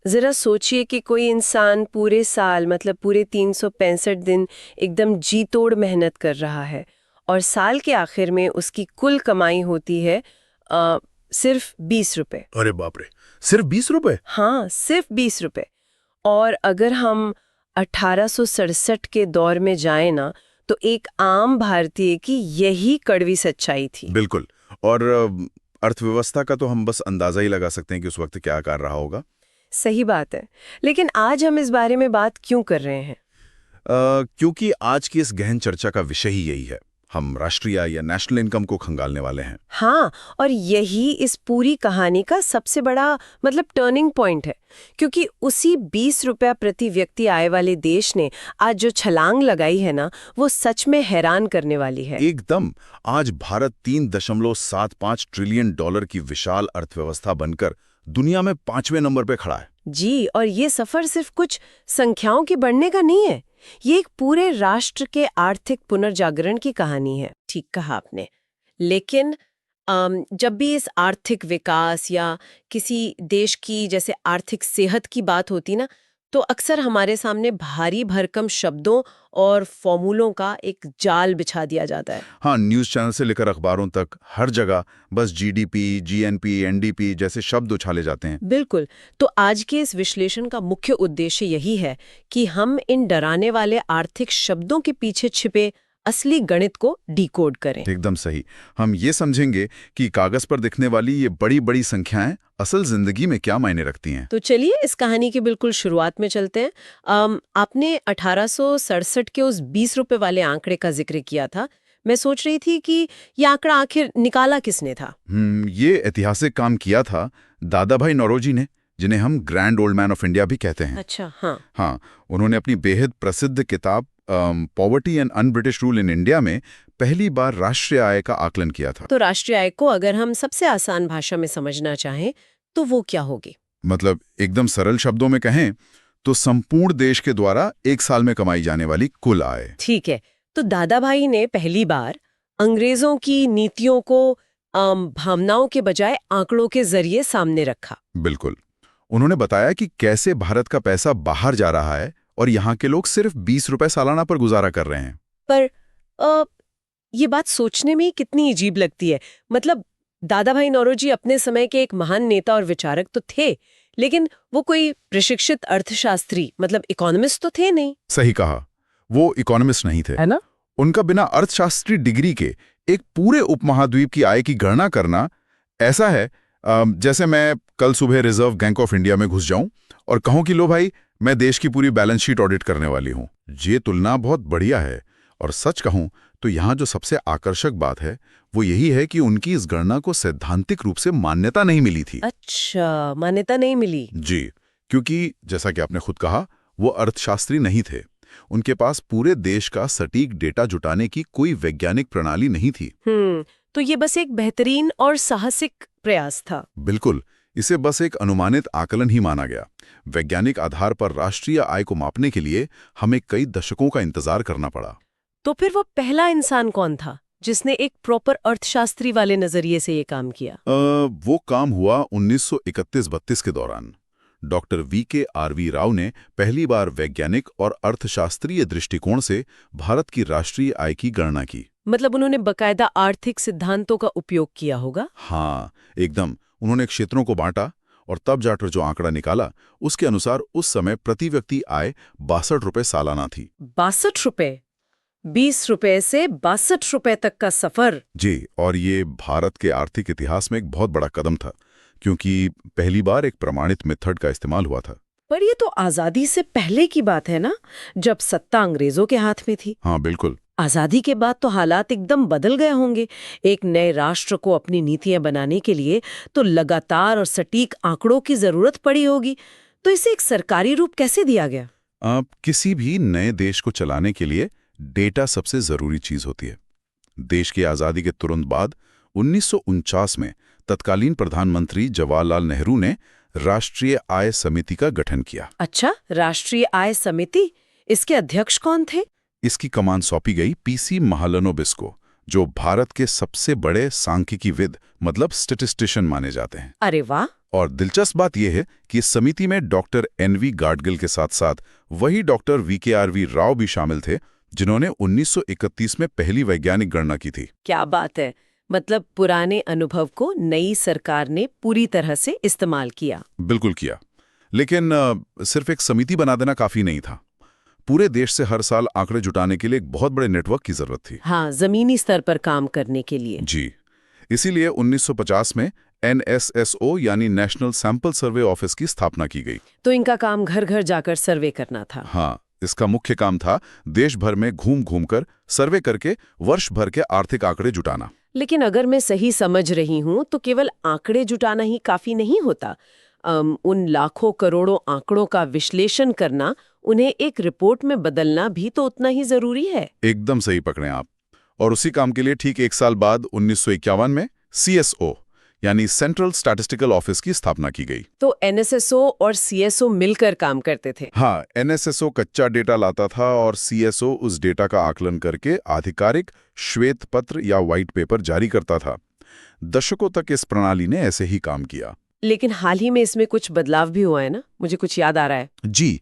जरा सोचिए कि कोई इंसान पूरे साल मतलब पूरे 365 दिन एकदम जी तोड़ मेहनत कर रहा है और साल के आखिर में उसकी कुल कमाई होती है सिर्फ 20 रुपए। अरे बाप रे, सिर्फ 20 रुपए? हाँ, सिर्फ 20 रुपए। और अगर हम 1867 के दौर में जाएं ना, तो एक आम भारतीय की यही कड़वी सच्चाई थी। बिल्कुल। और अर्थव्यवस्था का तो हम बस अंदाजा ही लगा सकते हैं कि उस वक्त क्या कर रहा होगा। सही बात है। लेकिन आज हम इस बारे में बात क्यों कर रहे हैं? क्योंकि आज की इस गहन चर्चा का विषय ही यही है। हम राष्ट्रीय आय या नेशनल इनकम को खंगालने वाले हैं। हाँ, और यही इस पूरी कहानी का सबसे बड़ा मतलब टर्निंग पॉइंट है, क्योंकि उसी 20 रुपया प्रति व्यक्ति आय वाले देश ने आज जो छलांग लगाई है ना, वो सच में हैरान करने वाली है। एकदम। आज भारत $3.75 ट्रिलियन की विशाल अर्थव्यवस्था बनकर दुनिया में 5वें नंबर पे खड़ा है। जी, और ये सफर सिर्फ कुछ संख्याओं के बढ़ने का नहीं है, ये एक पूरे राष्ट्र के आर्थिक पुनर्जागरण की कहानी है। ठीक कहा आपने। लेकिन जब भी इस आर्थिक विकास या किसी देश की जैसे आर्थिक सेहत की बात होती ना, तो अक्सर हमारे सामने भारी भरकम शब्दों और फॉर्मूलों का एक जाल बिछा दिया जाता है। हाँ, न्यूज़ चैनल से लेकर अखबारों तक हर जगह बस जीडीपी, जीएनपी, एनडीपी जैसे शब्द उछाले जाते हैं। बिल्कुल। तो आज के इस विश्लेषण का मुख्य उद्देश्य यही है कि हम इन डराने वाले आर्थिक शब्दों के पीछे छिपे असली गणित को डिकोड करें। एकदम सही। हम ये समझेंगे कि कागज पर दिखने वाली ये बड़ी बड़ी संख्याएं असल जिंदगी में क्या मायने रखती हैं। तो चलिए इस कहानी की बिल्कुल शुरुआत में चलते हैं। आपने 1867 के उस 20 रुपए वाले आंकड़े का जिक्र किया था। मैं सोच रही थी कि ये आंकड़ा आखिर निकाला किसने था? ये ऐतिहासिक काम किया था दादा भाई नौरोजी ने, जिन्हें हम grand old man of India भी कहते हैं। अच्छा, हाँ। हाँ, उन्होंने अपनी बेहद प्रसिद्ध किताब poverty and un British rule in India में पहली बार राष्ट्रीय आय का आकलन किया था। तो राष्ट्रीय आय को अगर हम सबसे आसान भाषा में समझना चाहें तो वो क्या होगी? मतलब एकदम सरल शब्दों में कहें तो संपूर्ण देश के द्वारा एक साल में कमाई जाने वाली कुल आय। ठीक है। तो दादा भाई ने पहली बार अंग्रेजों की नीतियों को भावनाओं के बजाय आंकड़ों के जरिए सामने रखा। बिल्कुल। उन्होंने बताया कि कैसे भारत का पैसा बाहर जा रहा है और यहाँ के लोग सिर्फ 20 रुपए सालाना पर गुजारा कर रहे हैं। पर ये बात सोचने में कितनी अजीब लगती है। मतलब दादा भाई नौरोजी अपने समय के एक महान नेता और विचारक तो थे, लेकिन वो कोई प्रशिक्षित अर्थशास्त्री मतलब इकोनॉमिस्ट तो थे नहीं। सही कहा, वो इकोनॉमिस्ट नहीं थे, है ना? उनका बिना अर्थशास्त्री डिग्री के एक पूरे उपमहाद्वीप की आय की गणना करना ऐसा है जैसे मैं कल सुबह रिजर्व बैंक ऑफ इंडिया में घुस जाऊं और कहूं कि लो भाई, मैं देश की पूरी बैलेंस शीट ऑडिट करने वाली हूं। ये तुलना बहुत बढ़िया है। और सच कहूं तो यहाँ जो सबसे आकर्षक बात है वो यही है कि उनकी इस गणना को सैद्धांतिक रूप से मान्यता नहीं मिली थी। अच्छा, मान्यता नहीं मिली? जी, क्योंकि जैसा कि आपने खुद कहा, वो अर्थशास्त्री नहीं थे। उनके पास पूरे देश का सटीक डेटा जुटाने की कोई वैज्ञानिक प्रणाली नहीं थी। तो ये बस एक बेहतरीन और साहसिक प्रयास था। बिल्कुल, इसे बस एक अनुमानित आकलन ही माना गया। वैज्ञानिक आधार पर राष्ट्रीय आय को मापने के लिए हमें कई दशकों का इंतजार करना पड़ा। तो फिर वो पहला इंसान कौन था जिसने एक प्रॉपर अर्थशास्त्री वाले नजरिए से ये काम किया? वो काम हुआ 1931-32 के दौरान। डॉक्टर VKRV राव ने पहली बार वैज्ञानिक और अर्थशास्त्रीय दृष्टिकोण से भारत की राष्ट्रीय आय की गणना की। मतलब उन्होंने बकायदा आर्थिक सिद्धांतों का उपयोग किया होगा? हाँ, एकदम। उन्होंने क्षेत्रों को बांटा और तब जाकर जो आंकड़ा निकाला उसके अनुसार उस समय प्रति व्यक्ति आय 62 रुपए सालाना थी। 62 रुपए? 20 रुपए से 62 रुपए तक का सफर? जी, और ये भारत के आर्थिक इतिहास में एक बहुत बड़ा कदम था, क्योंकि पहली बार एक प्रमाणित मेथड का इस्तेमाल हुआ था। पर ये तो आजादी से पहले की बात है ना, जब सत्ता अंग्रेजों के हाथ में थी। हाँ, बिल्कुल। आजादी के बाद तो हालात एकदम बदल गए होंगे। एक नए राष्ट्र को अपनी नीतियां बनाने के लिए तो लगातार और सटीक आंकड़ों की जरूरत पड़ी होगी। तो इसे एक सरकारी रूप कैसे दिया गया? किसी भी नए देश को चलाने के लिए डेटा सबसे जरूरी चीज होती है। देश की आजादी के तुरंत बाद 1949 में तत्कालीन प्रधानमंत्री जवाहरलाल नेहरू ने राष्ट्रीय आय समिति का गठन किया। अच्छा, राष्ट्रीय आय समिति? इसके अध्यक्ष कौन थे? इसकी कमान सौंपी गई PC महालनोबिस को, जो भारत के सबसे बड़े सांख्यिकीविद मतलब स्टैटिस्टिशियन माने जाते हैं। अरे वाह। और दिलचस्प बात यह है कि इस समिति में डॉक्टर एन.वी. गाडगिल के साथ साथ वही डॉक्टर वी.के.आर.वी. राव भी शामिल थे, जिन्होंने 1931 में पहली वैज्ञानिक गणना की थी। क्या बात है, मतलब पुराने अनुभव को नई सरकार ने पूरी तरह से इस्तेमाल किया। बिल्कुल किया, लेकिन सिर्फ एक समिति बना देना काफी नहीं था। पूरे देश से हर साल आंकड़े जुटाने के लिए एक बहुत बड़े नेटवर्क की जरूरत थी। हाँ, जमीनी स्तर पर काम करने के लिए। जी, इसीलिए 1950 में NSSO यानी नेशनल सैंपल सर्वे ऑफिस की स्थापना की गई। तो इनका काम घर घर जाकर सर्वे करना था। हाँ, इसका मुख्य काम था देश भर में घूम घूम कर सर्वे करके वर्ष भर के आर्थिक आंकड़े जुटाना। लेकिन अगर मैं सही समझ रही हूँ तो केवल आंकड़े जुटाना ही काफी नहीं होता। उन लाखों करोड़ों आंकड़ों का विश्लेषण करना, उन्हें एक रिपोर्ट में बदलना भी तो उतना ही जरूरी है। एकदम सही पकड़े आप। और उसी काम के लिए ठीक एक साल बाद 1951 में CSO यानी सेंट्रल स्टैटिस्टिकल ऑफिस की स्थापना की गई। तो NSSO और CSO मिलकर काम करते थे। हाँ, NSSO कच्चा डेटा लाता था और CSO उस डेटा का आकलन करके आधिकारिक श्वेत पत्र या व्हाइट पेपर जारी करता था। दशकों तक इस प्रणाली ने ऐसे ही काम किया। लेकिन हाल ही में इसमें कुछ बदलाव भी हुआ है ना, मुझे कुछ याद आ रहा है। जी,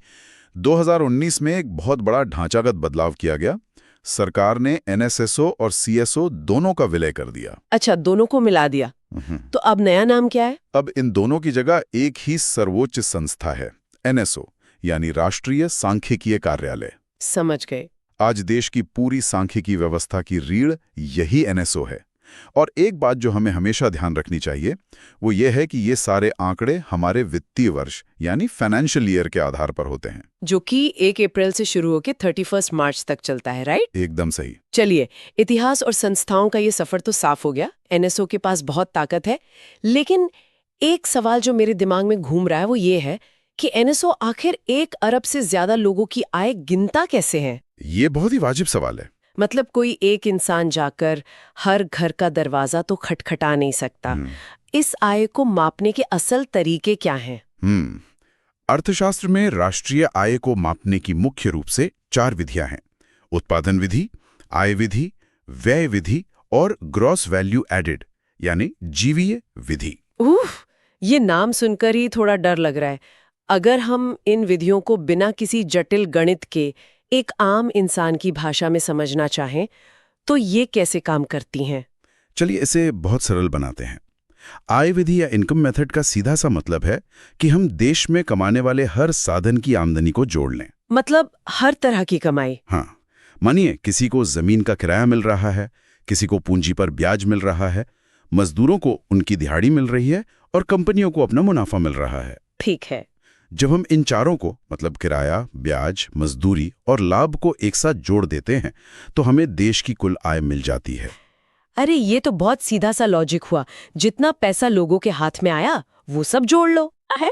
2019 में एक बहुत बड़ा ढांचागत बदलाव किया गया। सरकार ने NSSO और CSO दोनों का विलय कर दिया। अच्छा, दोनों को मिला दिया। तो अब नया नाम क्या है? अब इन दोनों की जगह एक ही सर्वोच्च संस्था है, NSO यानी राष्ट्रीय सांख्यिकीय कार्यालय। समझ गए। आज देश की पूरी सांख्यिकी व्यवस्था की रीढ़ यही NSO है। और एक बात जो हमें हमेशा ध्यान रखनी चाहिए वो ये है कि ये सारे आंकड़े हमारे वित्तीय वर्ष यानी फाइनेंशियल ईयर के आधार पर होते हैं, जो कि 1 अप्रैल से शुरू होकर 31 मार्च तक चलता है, राइट? एकदम सही। चलिए, इतिहास और संस्थाओं का ये सफर तो साफ हो गया, NSO के पास बहुत ताकत है। लेकिन एक सवाल जो मेरे दिमाग में घूम रहा है वो ये है कि NSO आखिर 1 अरब से ज्यादा लोगों की आय गिनता कैसे है? ये बहुत ही वाजिब सवाल है। मतलब कोई एक इंसान जाकर हर घर का दरवाजा तो खटखटा नहीं सकता। इस आय को मापने के असल तरीके क्या हैं? अर्थशास्त्र में राष्ट्रीय आय को मापने की मुख्य रूप से 4 विधियां हैं: उत्पादन विधि, आय विधि, व्यय विधि और ग्रॉस वैल्यू एडेड यानी GVA विधि। ये नाम सुनकर ही थोड़ा डर लग रहा है। अगर हम इन विधियों को बिना किसी जटिल गणित के एक आम इंसान की भाषा में समझना चाहें तो ये कैसे काम करती हैं? चलिए इसे बहुत सरल बनाते हैं। आय विधि या इनकम मेथड का सीधा सा मतलब है कि हम देश में कमाने वाले हर साधन की आमदनी को जोड़ लें। मतलब हर तरह की कमाई? हाँ, मानिए किसी को जमीन का किराया मिल रहा है, किसी को पूंजी पर ब्याज मिल रहा है, मजदूरों को उनकी दिहाड़ी मिल रही है और कंपनियों को अपना मुनाफा मिल रहा है। ठीक है। जब हम इन चारों को मतलब किराया, ब्याज, मजदूरी और लाभ को एक साथ जोड़ देते हैं तो हमें देश की कुल आय मिल जाती है। अरे ये तो बहुत सीधा सा लॉजिक हुआ। जितना पैसा लोगों के हाथ में आया वो सब जोड़ लो।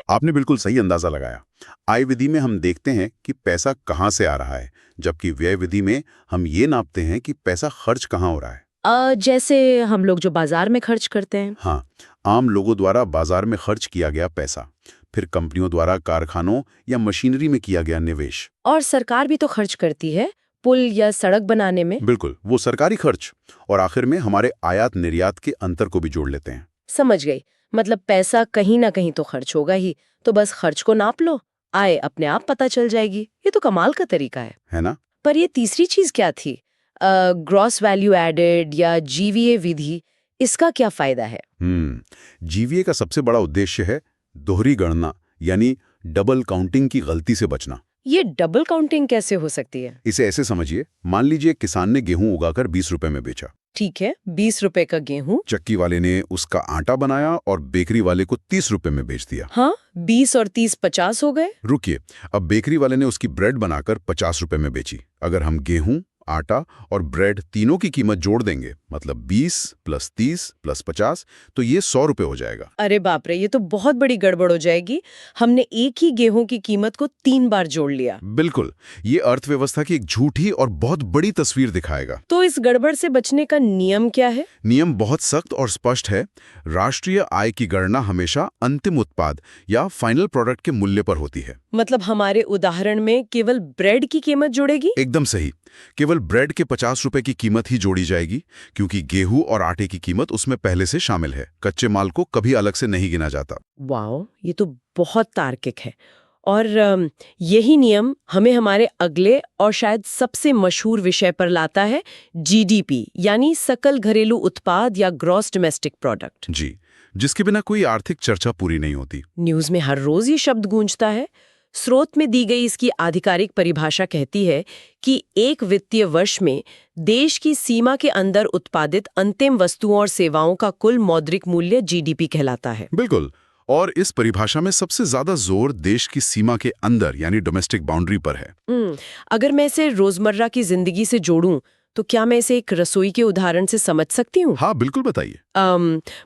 आपने बिल्कुल सही अंदाजा लगाया। आय विधि में हम देखते हैं कि पैसा कहाँ से आ रहा है, जबकि व्यय विधि में हम ये नापते हैं कि पैसा खर्च कहाँ हो रहा है। जैसे हम लोग जो बाजार में खर्च करते हैं। हाँ, आम लोगों द्वारा बाजार में खर्च किया गया पैसा, फिर कंपनियों द्वारा कारखानों या मशीनरी में किया गया निवेश। और सरकार भी तो खर्च करती है पुल या सड़क बनाने में। बिल्कुल, वो सरकारी खर्च। और आखिर में हमारे आयात निर्यात के अंतर को भी जोड़ लेते हैं। समझ गई। मतलब पैसा कहीं ना कहीं तो खर्च होगा ही, तो बस खर्च को नाप लो, आय अपने आप पता चल जाएगी। ये तो कमाल का तरीका है ना? पर ये तीसरी चीज क्या थी, ग्रॉस वैल्यू एडेड या GVA विधि, इसका क्या फायदा है? GVA का सबसे बड़ा उद्देश्य है दोहरी गणना यानी डबल काउंटिंग की गलती से बचना। ये डबल काउंटिंग कैसे हो सकती है? इसे ऐसे समझिए, मान लीजिए किसान ने गेहूं उगाकर 20 रुपए में बेचा। ठीक है, 20 रुपए का गेहूं। चक्की वाले ने उसका आटा बनाया और बेकरी वाले को 30 रुपए में बेच दिया। हाँ, 20 और 30 50 हो गए। रुकिए, अब बेकरी वाले ने उसकी ब्रेड बनाकर 50 रुपए में बेची। अगर हम गेहूं, आटा और ब्रेड तीनों की कीमत जोड़ देंगे, मतलब 20 + 30 + 50, तो ये 100 रुपए हो जाएगा। अरे बाप रे, ये तो बहुत बड़ी गड़बड़ हो जाएगी। हमने एक ही गेहूं की कीमत को 3 बार जोड़ लिया। बिल्कुल, ये अर्थव्यवस्था की एक झूठी और बहुत बड़ी तस्वीर दिखाएगा। तो इस गड़बड़ से बचने का नियम क्या है? नियम बहुत सख्त और स्पष्ट है। राष्ट्रीय आय की गणना हमेशा अंतिम उत्पाद या फाइनल प्रोडक्ट के मूल्य पर होती है। मतलब हमारे उदाहरण में केवल ब्रेड की कीमत जुड़ेगी? एकदम सही, केवल केवल ब्रेड के 50 रुपए की कीमत ही जोड़ी जाएगी, क्योंकि गेहूं और आटे की कीमत उसमें पहले से शामिल है। कच्चे माल को कभी अलग से नहीं गिना जाता। वाओ, ये तो बहुत तार्किक है। और यही नियम हमें हमारे अगले और शायद सबसे मशहूर विषय पर लाता है, जीडीपी यानी सकल घरेलू उत्पाद या ग्रॉस डोमेस्टिक प्रोडक्ट। जी, जिसके बिना कोई आर्थिक चर्चा पूरी नहीं होती। न्यूज़ में हर रोज ये शब्द गूंजता है। स्रोत में दी गई इसकी आधिकारिक परिभाषा कहती है कि एक वित्तीय वर्ष में देश की सीमा के अंदर उत्पादित अंतिम वस्तुओं और सेवाओं का कुल मौद्रिक मूल्य जीडीपी कहलाता है। बिल्कुल, और इस परिभाषा में सबसे ज्यादा जोर देश की सीमा के अंदर यानी डोमेस्टिक बाउंड्री पर है। अगर मैं इसे रोजमर्रा की जिंदगी से जोड़ूं तो क्या मैं इसे एक रसोई के उदाहरण से समझ सकती हूँ? हाँ, बिल्कुल, बताइए।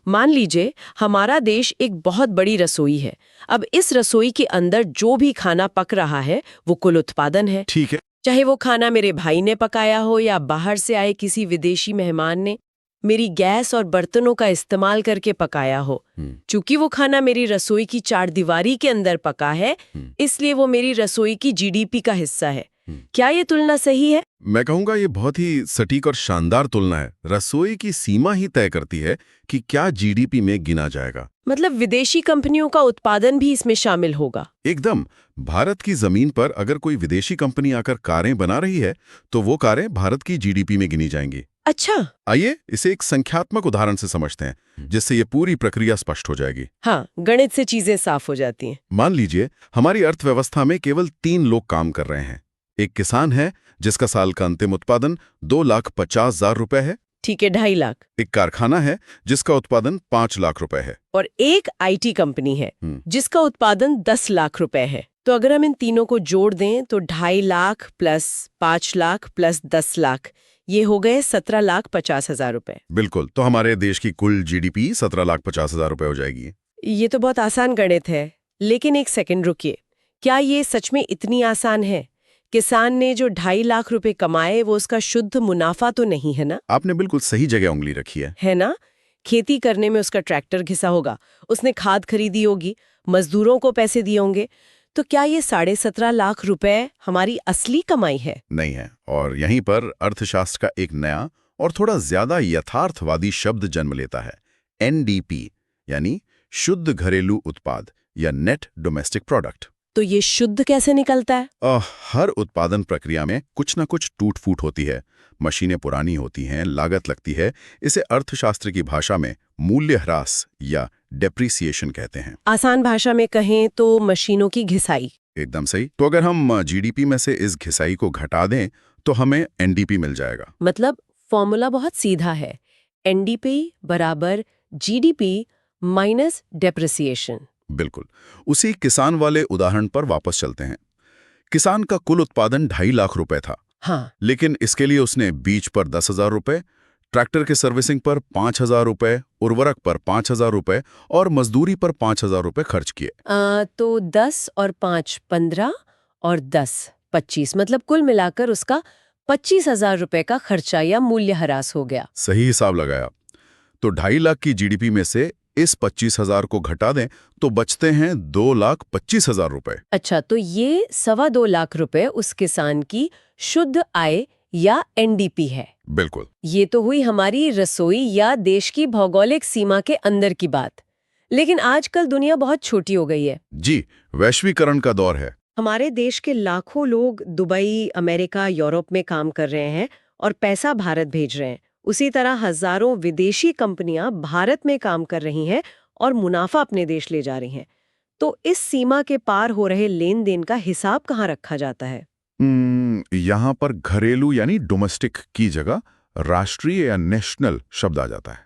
मान लीजिए हमारा देश एक बहुत बड़ी रसोई है। अब इस रसोई के अंदर जो भी खाना पक रहा है वो कुल उत्पादन है। ठीक है। चाहे वो खाना मेरे भाई ने पकाया हो या बाहर से आए किसी विदेशी मेहमान ने मेरी गैस और बर्तनों का इस्तेमाल करके पकाया हो। चूंकि वो खाना मेरी रसोई की चारदीवारी के अंदर पका है, इसलिए वो मेरी रसोई की जीडीपी का हिस्सा है। क्या ये तुलना सही है? मैं कहूंगा ये बहुत ही सटीक और शानदार तुलना है। रसोई की सीमा ही तय करती है कि क्या जीडीपी में गिना जाएगा। मतलब विदेशी कंपनियों का उत्पादन भी इसमें शामिल होगा? एकदम। भारत की जमीन पर अगर कोई विदेशी कंपनी आकर कारें बना रही है तो वो कारें भारत की जीडीपी में गिनी जाएंगी। अच्छा, आइए इसे एक संख्यात्मक उदाहरण से समझते हैं, जिससे ये पूरी प्रक्रिया स्पष्ट हो जाएगी। हाँ, गणित से चीजें साफ हो जाती हैं। मान लीजिए हमारी अर्थव्यवस्था में केवल 3 लोग काम कर रहे हैं। एक किसान है जिसका साल का अंतिम उत्पादन 2,50,000 रुपए है। ठीक है, 2.5 लाख। एक कारखाना है जिसका उत्पादन 5 लाख रुपए है। और एक आईटी कंपनी है जिसका उत्पादन 10 लाख रुपए है। तो अगर हम इन तीनों को जोड़ दें तो 2.5 लाख प्लस 5 लाख प्लस 10 लाख, ये हो गए 17,50,000 रुपए। बिल्कुल, तो हमारे देश की कुल जीडीपी 17,50,000 रुपए हो जाएगी। ये तो बहुत आसान गणित है, लेकिन एक सेकंड रुकिए, क्या ये सच में इतनी आसान है? किसान ने जो 2.5 लाख रुपए कमाए वो उसका शुद्ध मुनाफा तो नहीं है ना? आपने बिल्कुल सही जगह उंगली रखी है ना? खेती करने में उसका ट्रैक्टर घिसा होगा, उसने खाद खरीदी होगी, मजदूरों को पैसे दिए होंगे। तो क्या ये 17.5 लाख रुपए हमारी असली कमाई है? नहीं है। और यहीं पर अर्थशास्त्र का एक नया और थोड़ा ज्यादा यथार्थवादी शब्द जन्म लेता है, एनडीपी यानी शुद्ध घरेलू उत्पाद या नेट डोमेस्टिक प्रोडक्ट। तो ये शुद्ध कैसे निकलता है? हर उत्पादन प्रक्रिया में कुछ ना कुछ टूट फूट होती है। मशीनें पुरानी होती हैं, लागत लगती है। इसे अर्थशास्त्र की भाषा में मूल्य ह्रास या डेप्रिसिएशन कहते हैं। आसान भाषा में कहें तो मशीनों की घिसाई। एकदम सही। तो अगर हम जीडीपी में से इस घिसाई को घटा दें तो हमें एनडीपी मिल जाएगा। मतलब फॉर्मूला बहुत सीधा है, एनडीपी बराबर जीडीपी माइनस डेप्रिसिएशन। बिल्कुल। उसी किसान वाले उदाहरण पर वापस चलते हैं। किसान का कुल उत्पादन 2.5 लाख रुपए था। हाँ। लेकिन इसके लिए उसने बीज पर 10,000 रुपए, ट्रैक्टर के सर्विसिंग पर 5,000 रुपए, उर्वरक पर 5,000 रुपए और मजदूरी पर 5,000 रुपए खर्च किए। तो 10 और 5 15 और 10 25, मतलब कुल मिलाकर उसका 25,000 रुपए का खर्चा या मूल्यह्रास हो गया। सही हिसाब लगाया। तो 2.5 लाख की जीडीपी में से इस 25,000 को घटा दें तो बचते हैं 2,25,000 रुपए। अच्छा, तो ये 2.25 लाख रुपए उस किसान की शुद्ध आय या एनडीपी है। बिल्कुल। ये तो हुई हमारी रसोई या देश की भौगोलिक सीमा के अंदर की बात। लेकिन आजकल दुनिया बहुत छोटी हो गई है। जी, वैश्वीकरण का दौर है। हमारे देश के लाखों लोग दुबई, अमेरिका, यूरोप में काम कर रहे हैं और पैसा भारत भेज रहे हैं। उसी तरह हजारों विदेशी कंपनियां भारत में काम कर रही हैं और मुनाफा अपने देश ले जा रही हैं। तो इस सीमा के पार हो रहे लेन देन का हिसाब कहाँ रखा जाता है? यहाँ पर घरेलू यानी डोमेस्टिक की जगह राष्ट्रीय या नेशनल शब्द आ जाता है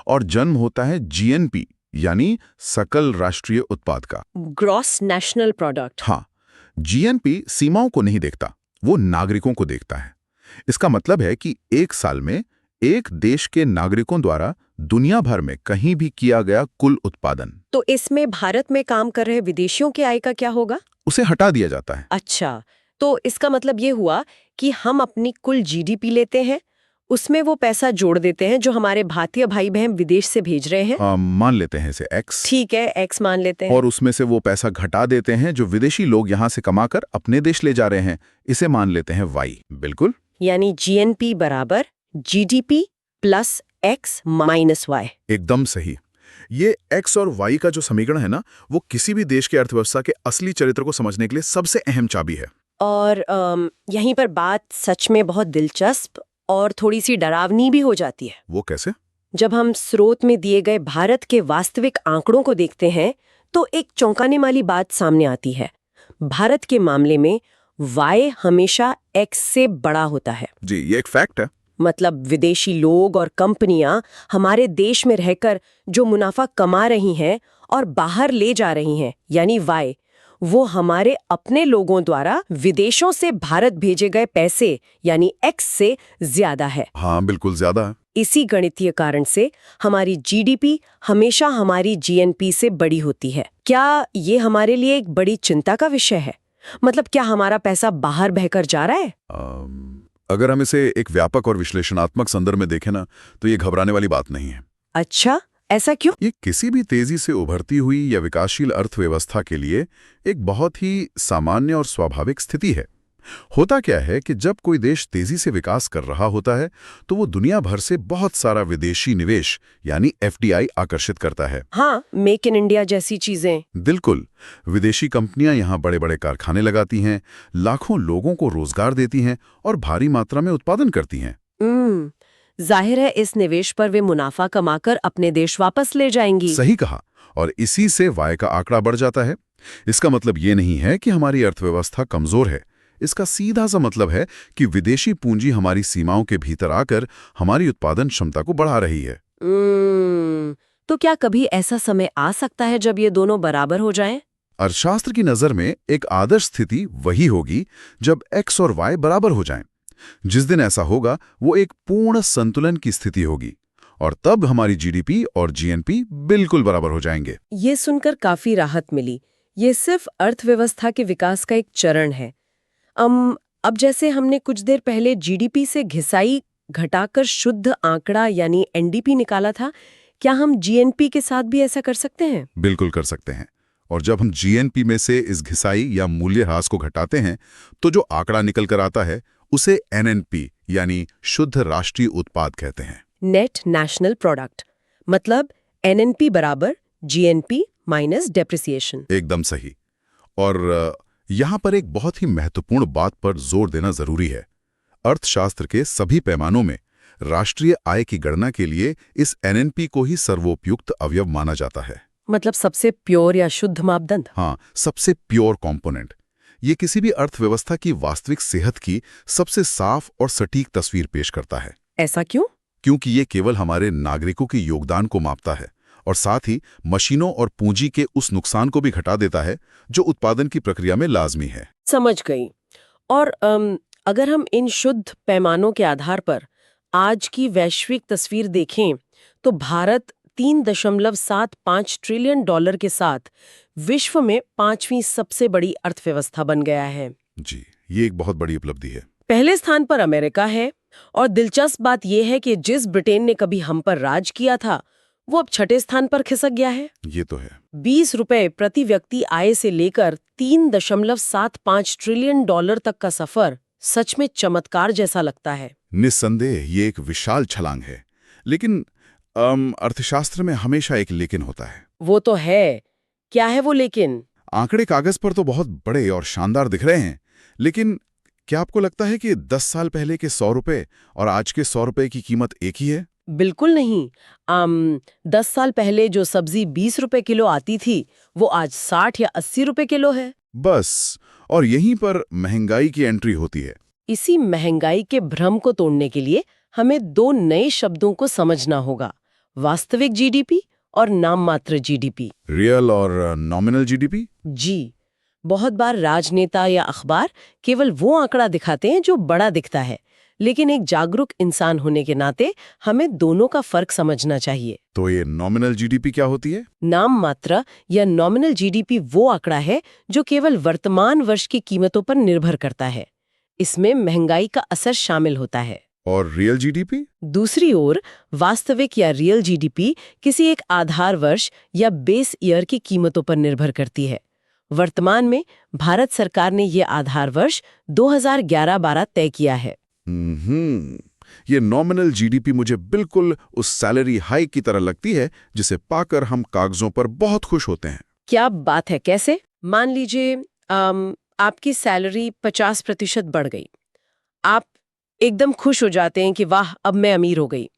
और जन्म होता है जीएनपी यानी सकल राष्ट्रीय उत्पाद का, ग्रॉस नेशनल प्रोडक्ट। हाँ, जीएनपी सीमाओं को नहीं देखता, वो नागरिकों को देखता है। इसका मतलब है कि एक साल में एक देश के नागरिकों द्वारा दुनिया भर में कहीं भी किया गया कुल उत्पादन। तो इसमें भारत में काम कर रहे विदेशियों की आय का क्या होगा? उसे हटा दिया जाता है। अच्छा, तो इसका मतलब ये हुआ कि हम अपनी कुल जीडीपी लेते हैं, उसमें वो पैसा जोड़ देते हैं जो हमारे भारतीय भाई बहन विदेश से भेज रहे हैं। मान लेते हैं इसे एक्स। ठीक है, एक्स मान लेते हैं। और उसमें से वो पैसा घटा देते हैं जो विदेशी लोग यहाँ से कमाकर अपने देश ले जा रहे हैं, इसे मान लेते हैं वाई। बिल्कुल। यानी जीएनपी बराबर GDP plus X minus Y. एकदम सही। ये एक्स और वाई का जो समीकरण है ना, वो किसी भी देश के अर्थव्यवस्था के असली चरित्र को समझने के लिए सबसे अहम चाबी है। और यहीं पर बात सच में बहुत दिलचस्प और थोड़ी सी डरावनी भी हो जाती है। वो कैसे? जब हम स्रोत में दिए गए भारत के वास्तविक आंकड़ों को देखते हैं तो एक चौंकाने वाली बात सामने आती है। भारत के मामले में वाई हमेशा एक्स से बड़ा होता है। जी, ये एक फैक्ट है। मतलब विदेशी लोग और कंपनियां हमारे देश में रहकर जो मुनाफा कमा रही हैं और बाहर ले जा रही हैं, यानी वाई, वो हमारे अपने लोगों द्वारा विदेशों से भारत भेजे गए पैसे यानी एक्स से ज्यादा है। हाँ, बिल्कुल ज्यादा है। इसी गणितीय कारण से हमारी जीडीपी हमेशा हमारी जीएनपी से बड़ी होती है। क्या ये हमारे लिए एक बड़ी चिंता का विषय है? मतलब क्या हमारा पैसा बाहर बहकर जा रहा है? अगर हम इसे एक व्यापक और विश्लेषणात्मक संदर्भ में देखें ना, तो ये घबराने वाली बात नहीं है। अच्छा, ऐसा क्यों? ये किसी भी तेजी से उभरती हुई या विकासशील अर्थव्यवस्था के लिए एक बहुत ही सामान्य और स्वाभाविक स्थिति है। होता क्या है कि जब कोई देश तेजी से विकास कर रहा होता है तो वो दुनिया भर से बहुत सारा विदेशी निवेश यानी एफडीआई आकर्षित करता है। हाँ, मेक इन इंडिया जैसी चीजें। बिल्कुल। विदेशी कंपनियां यहाँ बड़े बड़े कारखाने लगाती हैं, लाखों लोगों को रोजगार देती हैं और भारी मात्रा में उत्पादन करती हैं। जाहिर है इस निवेश पर वे मुनाफा कमाकर अपने देश वापस ले जाएंगी। सही कहा। और इसी से वाई का आंकड़ा बढ़ जाता है। इसका मतलब ये नहीं है कि हमारी अर्थव्यवस्था कमजोर है। इसका सीधा सा मतलब है कि विदेशी पूंजी हमारी सीमाओं के भीतर आकर हमारी उत्पादन क्षमता को बढ़ा रही है। तो क्या कभी ऐसा समय आ सकता है जब ये दोनों बराबर हो जाएं? अर्थशास्त्र की नजर में एक आदर्श स्थिति वही होगी जब एक्स और वाई बराबर हो जाएं। जिस दिन ऐसा होगा वो एक पूर्ण संतुलन की स्थिति होगी और तब हमारी जीडीपी और जीएनपी बिल्कुल बराबर हो जाएंगे। ये सुनकर काफी राहत मिली। ये सिर्फ अर्थव्यवस्था के विकास का एक चरण है। अब जैसे हमने कुछ देर पहले जीडीपी से घिसाई घटाकर शुद्ध आंकड़ा यानी एनडीपी निकाला था, क्या हम जीएनपी के साथ भी ऐसा कर सकते हैं? बिल्कुल कर सकते हैं। और जब हम जीएनपी में से इस घिसाई या मूल्यह्रास को घटाते हैं तो जो आंकड़ा निकल कर आता है उसे एनएनपी यानी शुद्ध राष्ट्रीय उत्पाद कहते हैं। Net national product. मतलब एनएनपी बराबर जीएनपी माइनस डेप्रिसिएशन। एकदम सही। और यहाँ पर एक बहुत ही महत्वपूर्ण बात पर जोर देना जरूरी है। अर्थशास्त्र के सभी पैमानों में राष्ट्रीय आय की गणना के लिए इस एनएनपी को ही सर्वोपयुक्त अवयव माना जाता है। मतलब सबसे प्योर या शुद्ध मापदंड। हाँ, सबसे प्योर कंपोनेंट। ये किसी भी अर्थव्यवस्था की वास्तविक सेहत की सबसे साफ और सटीक तस्वीर पेश करता है। ऐसा क्यों? क्योंकि ये केवल हमारे नागरिकों के योगदान को मापता है और साथ ही मशीनों और पूंजी के उस नुकसान को भी घटा देता है जो उत्पादन की प्रक्रिया में लाजमी है। समझ गई। और अगर हम इन शुद्ध पैमानों के आधार पर आज की वैश्विक तस्वीर देखें तो भारत $3.75 ट्रिलियन के साथ विश्व में 5वीं सबसे बड़ी अर्थव्यवस्था बन गया है। जी, ये एक बहुत बड़ी उपलब्धि है। पहले स्थान पर अमेरिका है और दिलचस्प बात यह है कि जिस ब्रिटेन ने कभी हम पर राज किया था वो अब छठे स्थान पर खिसक गया है। ये तो है। 20 रुपए प्रति व्यक्ति आय से लेकर $3.75 ट्रिलियन तक का सफर सच में चमत्कार जैसा लगता है। निस्संदेह ये एक विशाल छलांग है। लेकिन अर्थशास्त्र में हमेशा एक लेकिन होता है। वो तो है। क्या है वो लेकिन? आंकड़े कागज पर तो बहुत बड़े और शानदार दिख रहे हैं, लेकिन क्या आपको लगता है कि 10 साल पहले के 100 रुपए और आज के 100 रुपए की कीमत एक ही है? बिल्कुल नहीं। 10 साल पहले जो सब्जी 20 रुपए किलो आती थी वो आज 60 या 80 रुपए किलो है। बस, और यहीं पर महंगाई की एंट्री होती है। इसी महंगाई के भ्रम को तोड़ने के लिए हमें दो नए शब्दों को समझना होगा, वास्तविक जीडीपी और नाममात्र जीडीपी। रियल और नॉमिनल जीडीपी? जी, बहुत बार राजनेता या अखबार केवल वो आंकड़ा दिखाते हैं जो बड़ा दिखता है, लेकिन एक जागरूक इंसान होने के नाते हमें दोनों का फर्क समझना चाहिए। तो ये नॉमिनल जीडीपी क्या होती है? नाममात्र या नॉमिनल जीडीपी वो आंकड़ा है जो केवल वर्तमान वर्ष की कीमतों पर निर्भर करता है। इसमें महंगाई का असर शामिल होता है। और रियल जीडीपी? दूसरी ओर वास्तविक या रियल जीडीपी किसी एक आधार वर्ष या बेस ईयर की कीमतों पर निर्भर करती है। वर्तमान में भारत सरकार ने ये आधार वर्ष 2011-12 तय किया है। ये नॉमिनल जीडीपी मुझे बिल्कुल उस सैलरी हाइक की तरह लगती है जिसे पाकर हम कागजों पर बहुत खुश होते हैं। क्या बात है, कैसे? मान लीजिए आपकी सैलरी 50% बढ़ गई। आप एकदम खुश हो जाते हैं कि वाह, अब मैं अमीर हो गई।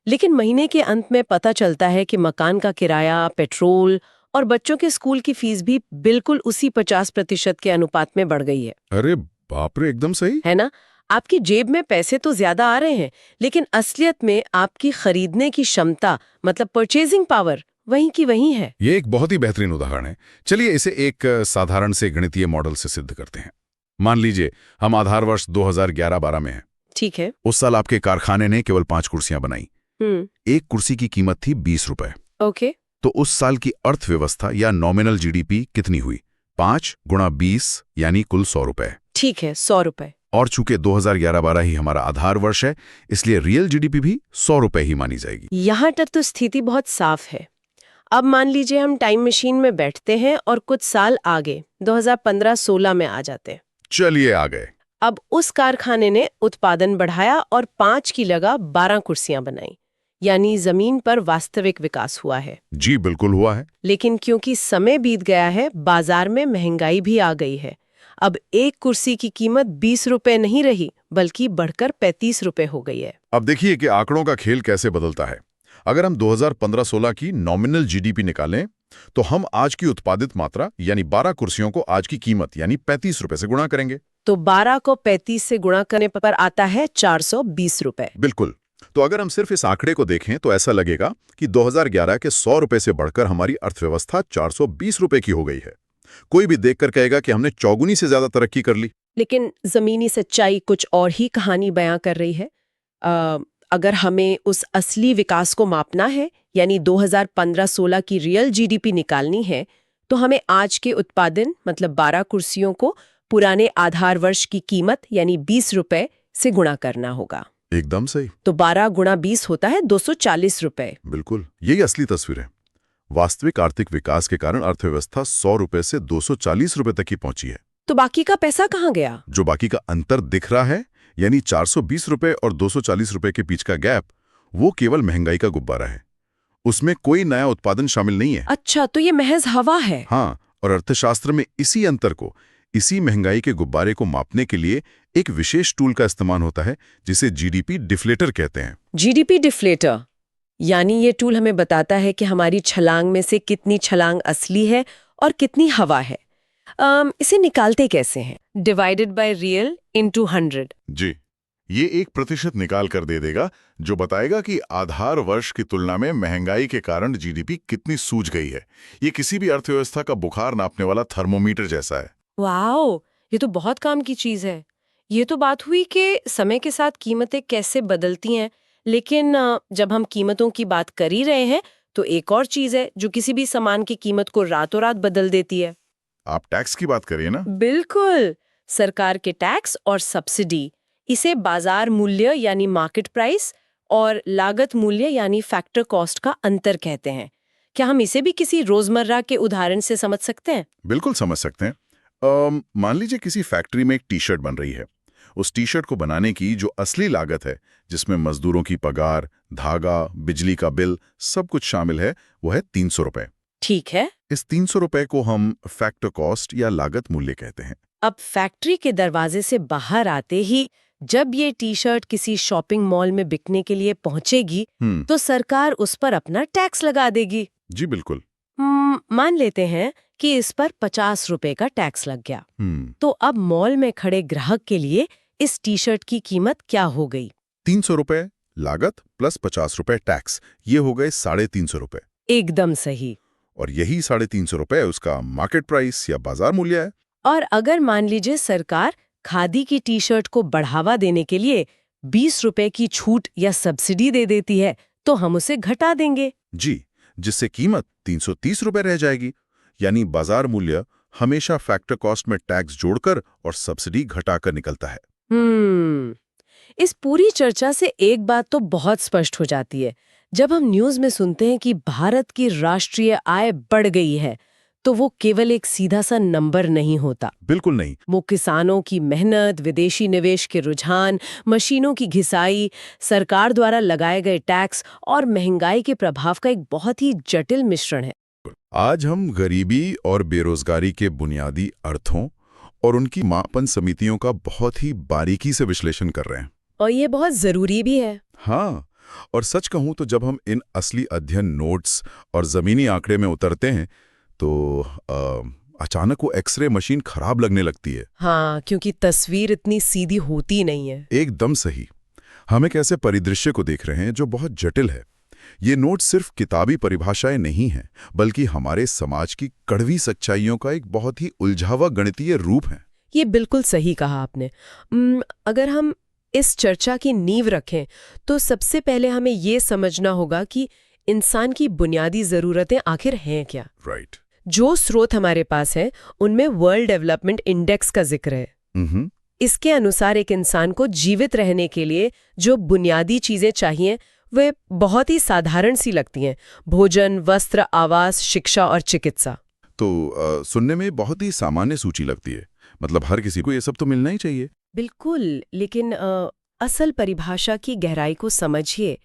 लेकिन महीने के अंत में पता चलता है कि मकान का किराया, पेट्रोल और बच्चों के स्कूल की फीस भी बिल्कुल उसी 50% के अनुपात में बढ़ गई है। अरे बाप रे, एकदम सही। है ना? आपकी जेब में पैसे तो ज्यादा आ रहे हैं, लेकिन असलियत में आपकी खरीदने की क्षमता, मतलब परचेजिंग पावर, वहीं की वहीं है। ये एक बहुत ही बेहतरीन उदाहरण है। चलिए इसे एक साधारण से गणितीय मॉडल से सिद्ध करते हैं। मान लीजिए हम आधार वर्ष 2011-12 में हैं। ठीक है। उस साल आपके कारखाने ने केवल 5 कुर्सियां बनाई। एक कुर्सी की कीमत थी 20 रुपए। ओके। तो उस साल की अर्थव्यवस्था या नॉमिनल जीडीपी कितनी हुई? 5 गुणा 20 यानी कुल 100 रुपए। ठीक है, 100 रुपए। और चूंकि 2011-12 ही हमारा आधार वर्ष है, इसलिए रियल जीडीपी भी 100 रुपए ही मानी जाएगी। यहाँ तक तो स्थिति बहुत साफ है। अब मान लीजिए हम टाइम मशीन में बैठते हैं और कुछ साल आगे 2015-16 में आ जाते हैं। चलिए आ गए। अब उस कारखाने ने उत्पादन बढ़ाया और 5 की जगह 12 कुर्सियां बनाई, यानी जमीन पर वास्तविक विकास हुआ है। जी बिल्कुल हुआ है। लेकिन क्योंकि समय बीत गया है, बाजार में महंगाई भी आ गई है। अब एक कुर्सी की कीमत 20 रुपए नहीं रही, बल्कि बढ़कर 35 रुपए हो गई है। अब देखिए कि आंकड़ों का खेल कैसे बदलता है। अगर हम 2015-16 की नॉमिनल जीडीपी निकालें, तो हम आज की उत्पादित मात्रा यानी 12 कुर्सियों को आज की कीमत यानी 35 रुपए से गुणा करेंगे। तो 12 को 35 से गुणा करने पर आता है 420 रुपए। बिल्कुल। तो अगर हम सिर्फ इस आंकड़े को देखें तो ऐसा लगेगा कि 2011 के 100 रुपए से बढ़कर हमारी अर्थव्यवस्था 420 रुपए की हो गई है। कोई भी देखकर कहेगा कि हमने चौगुनी से ज्यादा तरक्की कर ली। लेकिन जमीनी सच्चाई कुछ और ही कहानी बयां कर रही है। अगर हमें उस असली विकास को मापना है, यानी 2015-16 की रियल जीडीपी निकालनी है, तो हमें आज के उत्पादन, मतलब 12 कुर्सियों को पुराने आधार वर्ष की कीमत यानी 20 रुपए से गुणा करना होगा। एकदम सही। तो 12 गुणा 20 होता है 240 रुपए। बिल्कुल, यही असली तस्वीर है। वास्तविक आर्थिक विकास के कारण अर्थव्यवस्था 100 रुपए से 240 रुपए तक ही पहुंची है। तो बाकी का पैसा कहाँ गया? जो बाकी का अंतर दिख रहा है, यानी 420 रुपए और 240 रुपए के बीच का गैप, वो केवल महंगाई का गुब्बारा है। उसमें कोई नया उत्पादन शामिल नहीं है। अच्छा, तो ये महज हवा है। हाँ, और अर्थशास्त्र में इसी अंतर को, इसी महंगाई के गुब्बारे को मापने के लिए एक विशेष टूल का इस्तेमाल होता है जिसे जीडीपी डिफ्लेटर कहते हैं। जीडीपी डिफ्लेटर, यानी ये टूल हमें बताता है कि हमारी छलांग में से कितनी छलांग असली है और कितनी हवा है। इसे निकालते कैसे हैं? Divided by real into 100। जी, ये 1% निकाल कर दे देगा, जो बताएगा कि आधार वर्ष की तुलना में महंगाई के कारण जीडीपी कितनी सूज गई है। ये किसी भी अर्थव्यवस्था का बुखार नापने वाला थर्मोमीटर जैसा है। वाओ, ये तो बहुत काम की चीज है। ये तो बात हुई कि समय के साथ कीमतें कैसे बदलती हैं, लेकिन जब हम कीमतों की बात कर ही रहे हैं, तो एक और चीज है जो किसी भी सामान की कीमत को रातों रात बदल देती है। आप टैक्स की बात करिए ना। बिल्कुल, सरकार के टैक्स और सब्सिडी। इसे बाजार मूल्य यानी मार्केट प्राइस और लागत मूल्य यानी फैक्टर कॉस्ट का अंतर कहते हैं। क्या हम इसे भी किसी रोजमर्रा के उदाहरण से समझ सकते हैं? बिल्कुल समझ सकते हैं। मान लीजिए किसी फैक्ट्री में एक टी शर्ट बन रही है। उस टी शर्ट को बनाने की जो असली लागत है, जिसमें मजदूरों की पगार, धागा, बिजली का बिल, सब कुछ शामिल है, वो है 300 रुपए। ठीक है। इस 300 रुपए को हम फैक्टर कॉस्ट या लागत मूल्य कहते हैं। अब फैक्ट्री के दरवाजे से बाहर आते ही जब ये टी शर्ट किसी शॉपिंग मॉल में बिकने के लिए पहुंचेगी, तो सरकार उस पर अपना टैक्स लगा देगी। जी बिल्कुल। मान लेते हैं कि इस पर 50 रुपए का टैक्स लग गया। तो अब मॉल में खड़े ग्राहक के लिए इस टी शर्ट की कीमत क्या हो गई? 300 रुपए लागत प्लस 50 रुपए टैक्स, ये हो गए 350 रुपए। एकदम सही। और यही 350 रुपए उसका मार्केट प्राइस या बाजार मूल्य है। और अगर मान लीजिए सरकार खादी की टी शर्ट को बढ़ावा देने के लिए 20 रुपए की छूट या सब्सिडी दे देती है, तो हम उसे घटा देंगे। जी, जिससे कीमत 330 रुपए रह जाएगी। यानी बाजार मूल्य हमेशा फैक्टर कॉस्ट में टैक्स जोड़कर और सब्सिडी घटाकर निकलता है। इस पूरी चर्चा से एक बात तो बहुत स्पष्ट हो जाती है। जब हम न्यूज में सुनते हैं कि भारत की राष्ट्रीय आय बढ़ गई है, तो वो केवल एक सीधा सा नंबर नहीं होता। बिल्कुल नहीं। वो किसानों की मेहनत, विदेशी निवेश के रुझान, मशीनों की घिसाई, सरकार द्वारा लगाए गए टैक्स और महंगाई के प्रभाव का एक बहुत ही जटिल मिश्रण है। आज हम गरीबी और बेरोजगारी के बुनियादी अर्थों और उनकी मापन समितियों का बहुत ही बारीकी से विश्लेषण कर रहे हैं। और ये बहुत जरूरी भी है। हाँ, और सच कहूं तो जब हम इन असली अध्ययन नोट्स और जमीनी आंकड़े में उतरते हैं तो अचानक वो एक्सरे मशीन खराब लगने लगती है। हाँ, क्योंकि तस्वीर इतनी सीधी होती नहीं है। एकदम सही। हम एक ऐसे परिदृश्य को देख रहे हैं जो बहुत जटिल है। ये नोट सिर्फ किताबी परिभाषाएं नहीं हैं, बल्कि हमारे समाज की कड़वी सच्चाइयों का एक बहुत ही उलझावा गणितीय रूप है। ये बिल्कुल सही कहा आपने। अगर हम इस चर्चा की नींव रखें तो सबसे पहले हमें ये समझना होगा कि इंसान की बुनियादी ज़रूरतें आखिर हैं क्या। राइट। जो स्रोत हमारे पास हैं उनमें वर्ल्ड डेवलपमेंट इंडेक्स का जिक्र है। इसके अनुसार एक इंसान को जीवित रहने के लिए जो बुनियादी चीजें चाहिए वे बहुत ही साधारण सी लगती हैं। भोजन, वस्त्र, आवास, शिक्षा और चिकित्सा। तो सुनने में बहुत ही सामान्य सूची लगती है। मतलब हर किसी को ये सब तो मिलना ही चाहिए। बिल्कुल, लेकिन असल परिभाषा की गहराई को समझिए।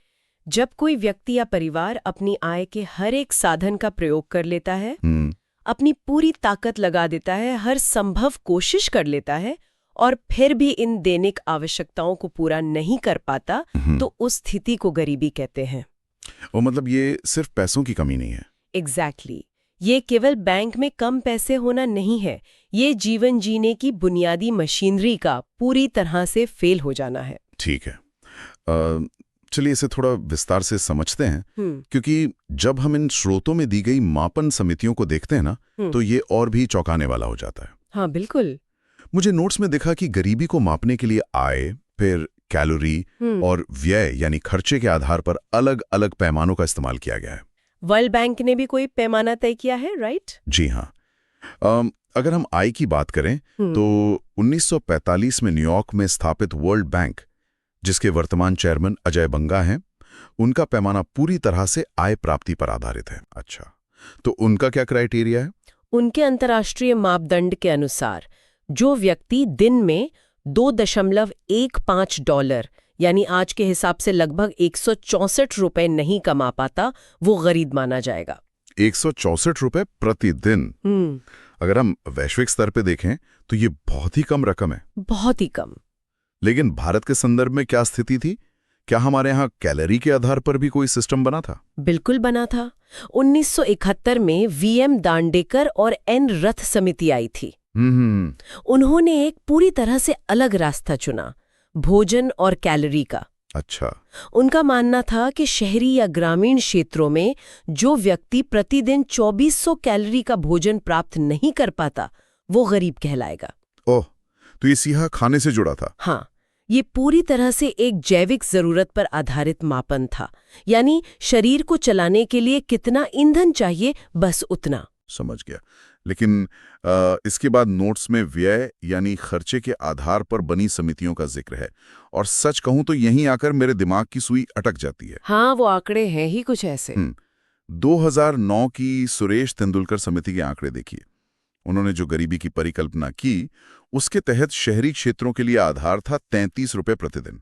जब कोई व्यक्ति या परिवार अपनी आय के हर एक साधन का प्रयोग कर लेता है, अपनी पूरी ताकत लगा देता है, हर संभव कोशिश कर लेता है और फिर भी इन दैनिक आवश्यकताओं को पूरा नहीं कर पाता, तो उस स्थिति को गरीबी कहते हैं। और मतलब ये सिर्फ पैसों की कमी नहीं है। एग्जैक्टली। ये केवल बैंक में कम पैसे होना नहीं है, ये जीवन जीने की बुनियादी मशीनरी का पूरी तरह से फेल हो जाना है। ठीक है, चलिए इसे थोड़ा विस्तार से समझते हैं, क्योंकि जब हम इन स्रोतों में दी गई मापन समितियों को देखते हैं ना, तो ये और भी चौंकाने वाला हो जाता है। हाँ, बिल्कुल। मुझे नोट्स में दिखा कि गरीबी को मापने के लिए आय, फिर कैलोरी और व्यय यानी खर्चे के आधार पर अलग अलग पैमानों का इस्तेमाल किया गया है। वर्ल्ड बैंक ने भी कोई पैमाना तय किया है, राइट? जी हाँ। अगर हम आय की बात करें तो 1945 में न्यूयॉर्क में स्थापित वर्ल्ड बैंक, जिसके वर्तमान चेयरमैन अजय बंगा हैं, उनका पैमाना पूरी तरह से आय प्राप्ति पर आधारित है। अच्छा, तो उनका क्या क्राइटेरिया है? उनके अंतर्राष्ट्रीय मापदंड के अनुसार जो व्यक्ति दिन में $2.15 यानी आज के हिसाब से लगभग 164 रुपए नहीं कमा पाता, वो गरीब माना जाएगा। 164 रुपए प्रतिदिन। अगर हम वैश्विक स्तर पे देखें तो ये बहुत ही कम रकम है। बहुत ही कम। लेकिन भारत के संदर्भ में क्या स्थिति थी? क्या हमारे यहाँ कैलोरी के आधार पर भी कोई सिस्टम बना था? बिल्कुल बना था। 1971 में वीएम दांडेकर और एन रथ समिति आई थी। उन्होंने एक पूरी तरह से अलग रास्ता चुना, भोजन और कैलोरी का। अच्छा। उनका मानना था कि शहरी या ग्रामीण क्षेत्रों में जो व्यक्ति प्रतिदिन 2400 कैलोरी का भोजन प्राप्त नहीं कर पाता, वो गरीब कहलाएगा। ओह, तो ये सीधा खाने से जुड़ा था? हाँ, ये पूरी तरह से एक जैविक जरूरत पर आधारित मापन था, यानी शरीर को चलाने के लिए कितना ईंधन चाहिए, बस उतना। समझ गया। लेकिन इसके बाद नोट्स में व्यय यानी खर्चे के आधार पर बनी समितियों का जिक्र है, और सच कहूं तो यहीं आकर मेरे दिमाग की सुई अटक जाती है। हाँ, वो आंकड़े हैं ही कुछ ऐसे। 2009 की सुरेश तेंदुलकर समिति के आंकड़े देखिए। उन्होंने जो गरीबी की परिकल्पना की, उसके तहत शहरी क्षेत्रों के लिए आधार था 33 रुपए प्रतिदिन,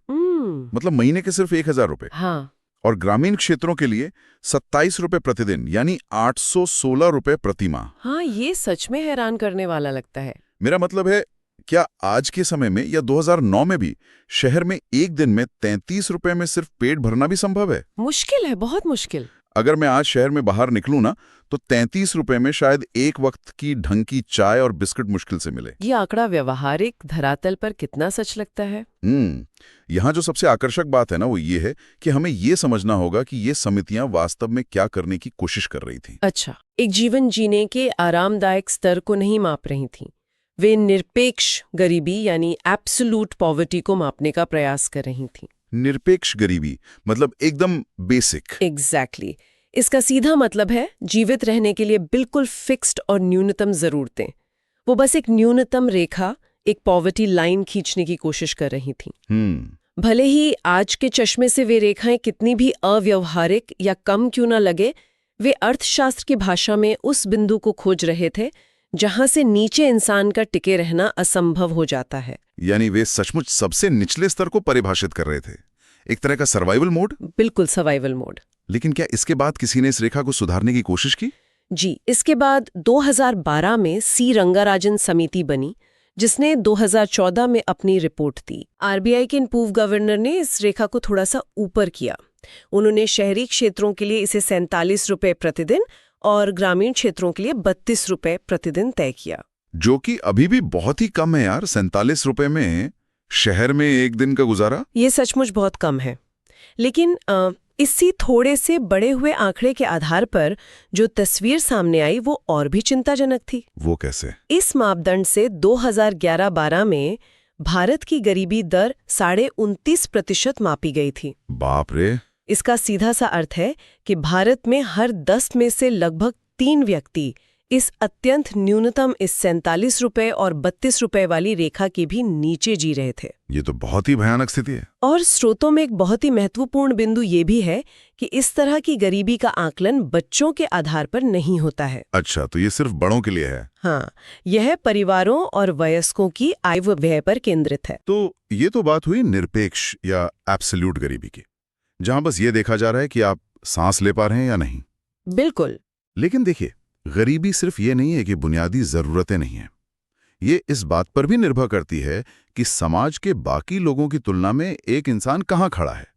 मतलब महीने के सिर्फ 1000 रुपए। हाँ। और ग्रामीण क्षेत्रों के लिए 27 रुपए प्रतिदिन यानी 816 रुपए प्रति माह। हाँ, ये सच में हैरान करने वाला लगता है। मेरा मतलब है, क्या आज के समय में या 2009 में भी शहर में एक दिन में 33 रुपए में सिर्फ पेट भरना भी संभव है? मुश्किल है, बहुत मुश्किल। अगर मैं आज शहर में बाहर निकलूं ना, तो 33 रुपए में शायद एक वक्त की ढंग की चाय और बिस्किट मुश्किल से मिले। ये आंकड़ा व्यवहारिक धरातल पर कितना सच लगता है। यहाँ जो सबसे आकर्षक बात है ना, वो ये है कि हमें ये समझना होगा कि ये समितियां वास्तव में क्या करने की कोशिश कर रही थी। अच्छा, एक जीवन जीने के आरामदायक स्तर को नहीं माप रही थी, वे निरपेक्ष गरीबी यानी एब्सोल्यूट पॉवर्टी को मापने का प्रयास कर रही थी। निरपेक्ष गरीबी मतलब एकदम बेसिक। एग्जैक्टली। इसका सीधा मतलब है जीवित रहने के लिए बिल्कुल फिक्स्ड और न्यूनतम जरूरतें। वो बस एक न्यूनतम रेखा, एक पॉवर्टी लाइन खींचने की कोशिश कर रही थी। भले ही आज के चश्मे से वे रेखाएं कितनी भी अव्यवहारिक या कम क्यों ना लगे, वे अर्थशास्त्र की भाषा में उस बिंदु को खोज रहे थे जहां से नीचे इंसान का टिके रहना असंभव हो जाता है। यानी वे सचमुच सबसे निचले स्तर को परिभाषित कर रहे थे, एक तरह का सर्वाइवल मोड। बिल्कुल सर्वाइवल मोड। लेकिन क्या इसके बाद किसी ने इस रेखा को सुधारने की कोशिश की? जी, इसके बाद 2012 में सी रंगाराजन समिति बनी, जिसने 2014 में अपनी रिपोर्ट दी। आरबीआई के पूर्व गवर्नर ने इस रेखा को थोड़ा सा ऊपर किया। उन्होंने शहरी क्षेत्रों के लिए इसे 47 रुपए प्रतिदिन और ग्रामीण क्षेत्रों के लिए 32 रुपए प्रतिदिन तय किया। जो कि अभी भी बहुत ही कम है यार। 47 रुपए में शहर में एक दिन का गुजारा। ये सचमुच बहुत कम है। लेकिन इसी थोड़े से बढ़े हुए आंकड़े के आधार पर जो तस्वीर सामने आई वो और भी चिंताजनक थी। वो कैसे? इस मापदंड से 2011-12 में भारत की गरीबी दर 29.5% मापी गई थी। बाप रे। इसका सीधा सा अर्थ है कि भारत में हर 10 में से लगभग 3 व्यक्ति इस अत्यंत न्यूनतम इस 47 रुपए और 32 रुपए वाली रेखा के भी नीचे जी रहे थे। ये तो बहुत ही भयानक स्थिति है। और स्रोतों में एक बहुत ही महत्वपूर्ण बिंदु ये भी है कि इस तरह की गरीबी का आकलन बच्चों के आधार पर नहीं होता है। अच्छा, तो ये सिर्फ बड़ों के लिए है? हाँ, यह परिवारों और वयस्कों की आय व व्यय पर केंद्रित है। तो ये तो बात हुई निरपेक्ष या एब्सोल्यूट गरीबी की, जहां बस ये देखा जा रहा है कि आप सांस ले पा रहे हैं या नहीं। बिल्कुल। लेकिन देखिए, गरीबी सिर्फ ये नहीं है कि बुनियादी जरूरतें नहीं हैं। ये इस बात पर भी निर्भर करती है कि समाज के बाकी लोगों की तुलना में एक इंसान कहाँ खड़ा है,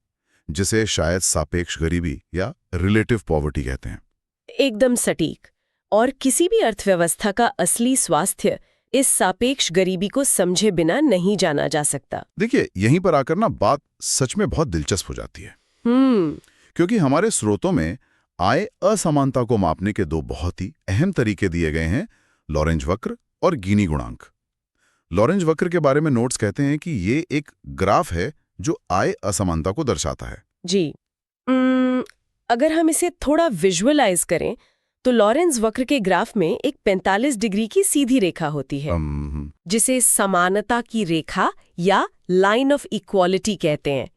जिसे शायद सापेक्ष गरीबी या रिलेटिव पॉवर्टी कहते हैं। एकदम सटीक। और किसी भी अर्थव्यवस्था का असली स्वास्थ्य इस सापेक्ष गरीबी को समझे बिना नहीं जाना जा सकता। देखिए, यहीं पर आकर ना बात सच में बहुत दिलचस्प हो जाती है। क्योंकि हमारे स्रोतों में आय असमानता को मापने के 2 बहुत ही अहम तरीके दिए गए हैं, लॉरेंज वक्र और गिनी गुणांक। लॉरेंज वक्र के बारे में नोट्स कहते हैं कि ये एक ग्राफ है जो आय असमानता को दर्शाता है। जी। अगर हम इसे थोड़ा विजुअलाइज करें तो लॉरेंज वक्र के ग्राफ में एक 45 डिग्री की सीधी रेखा होती है, जिसे समानता की रेखा या लाइन ऑफ इक्वालिटी कहते हैं।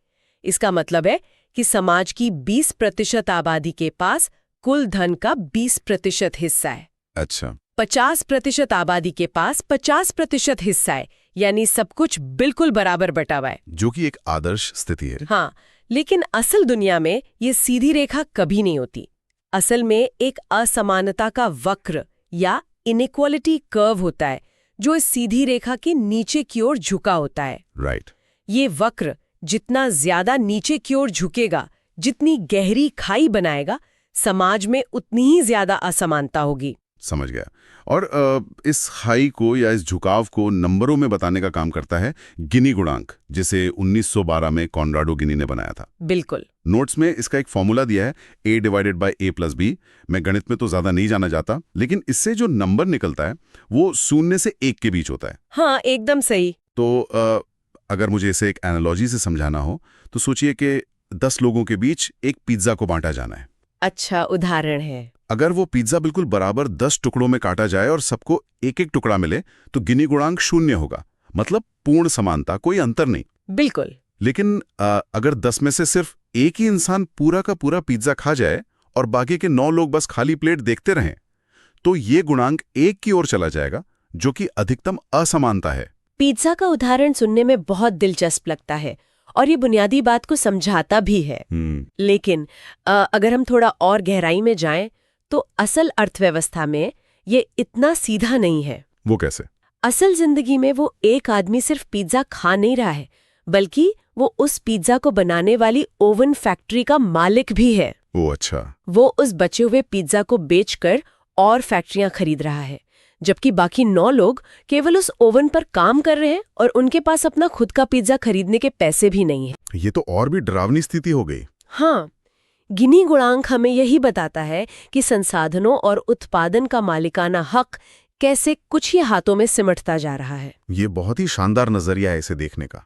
इसका मतलब है कि समाज की 20% आबादी के पास कुल धन का 20% हिस्सा है। अच्छा। 50% आबादी के पास 50% हिस्सा है, यानी सब कुछ बिल्कुल बराबर बटा हुआ है, जो कि एक आदर्श स्थिति है। हाँ, लेकिन असल दुनिया में ये सीधी रेखा कभी नहीं होती। असल में एक असमानता का वक्र या इनइक्वालिटी कर्व होता है, जो इस सीधी रेखा के नीचे की ओर झुका होता है। राइट। ये वक्र जितना ज्यादा नीचे की ओर झुकेगा, जितनी गहरी खाई बनाएगा, समाज में उतनी ही ज्यादा असमानता होगी। समझ गया। और इस खाई को या इस झुकाव को नंबरों में बताने का काम करता है गिनी गुणांक, जिसे 1912 में कॉनराडो गिनी ने बनाया था। बिल्कुल। नोट्स में इसका एक फॉर्मूला दिया है, a/a+b। मैं गणित में तो ज्यादा नहीं जाना जाता, लेकिन इससे जो नंबर निकलता है वो 0 से 1 के बीच होता है। हाँ, एकदम सही। तो अगर मुझे इसे एक एनालॉजी से समझाना हो तो सोचिए कि 10 लोगों के बीच एक पिज्जा को बांटा जाना है। अच्छा उदाहरण है। अगर वो पिज्जा बिल्कुल बराबर 10 टुकड़ों में काटा जाए और सबको एक एक टुकड़ा मिले तो गिनी गुणांक 0 होगा, मतलब पूर्ण समानता, कोई अंतर नहीं। बिल्कुल। लेकिन अगर 10 में से सिर्फ एक ही इंसान पूरा का पूरा पिज्जा खा जाए और बाकी के 9 लोग बस खाली प्लेट देखते रहें, तो ये गुणांक 1 की ओर चला जाएगा, जो कि अधिकतम असमानता है। पिज्जा का उदाहरण सुनने में बहुत दिलचस्प लगता है और ये बुनियादी बात को समझाता भी है। लेकिन अगर हम थोड़ा और गहराई में जाएं तो असल अर्थव्यवस्था में ये इतना सीधा नहीं है। वो कैसे? असल जिंदगी में वो एक आदमी सिर्फ पिज्जा खा नहीं रहा है, बल्कि वो उस पिज्जा को बनाने वाली ओवन फैक्ट्री का मालिक भी है। ओ अच्छा। वो उस बचे हुए पिज्जा को बेचकर और फैक्ट्रियां खरीद रहा है, जबकि बाकी 9 लोग केवल उस ओवन पर काम कर रहे हैं और उनके पास अपना खुद का पिज्जा खरीदने के पैसे भी नहीं है। ये तो और भी डरावनी स्थिति हो गई। हाँ, गिनी गुणांक हमें यही बताता है कि संसाधनों और उत्पादन का मालिकाना हक कैसे कुछ ही हाथों में सिमटता जा रहा है। ये बहुत ही शानदार नजरिया है इसे देखने का।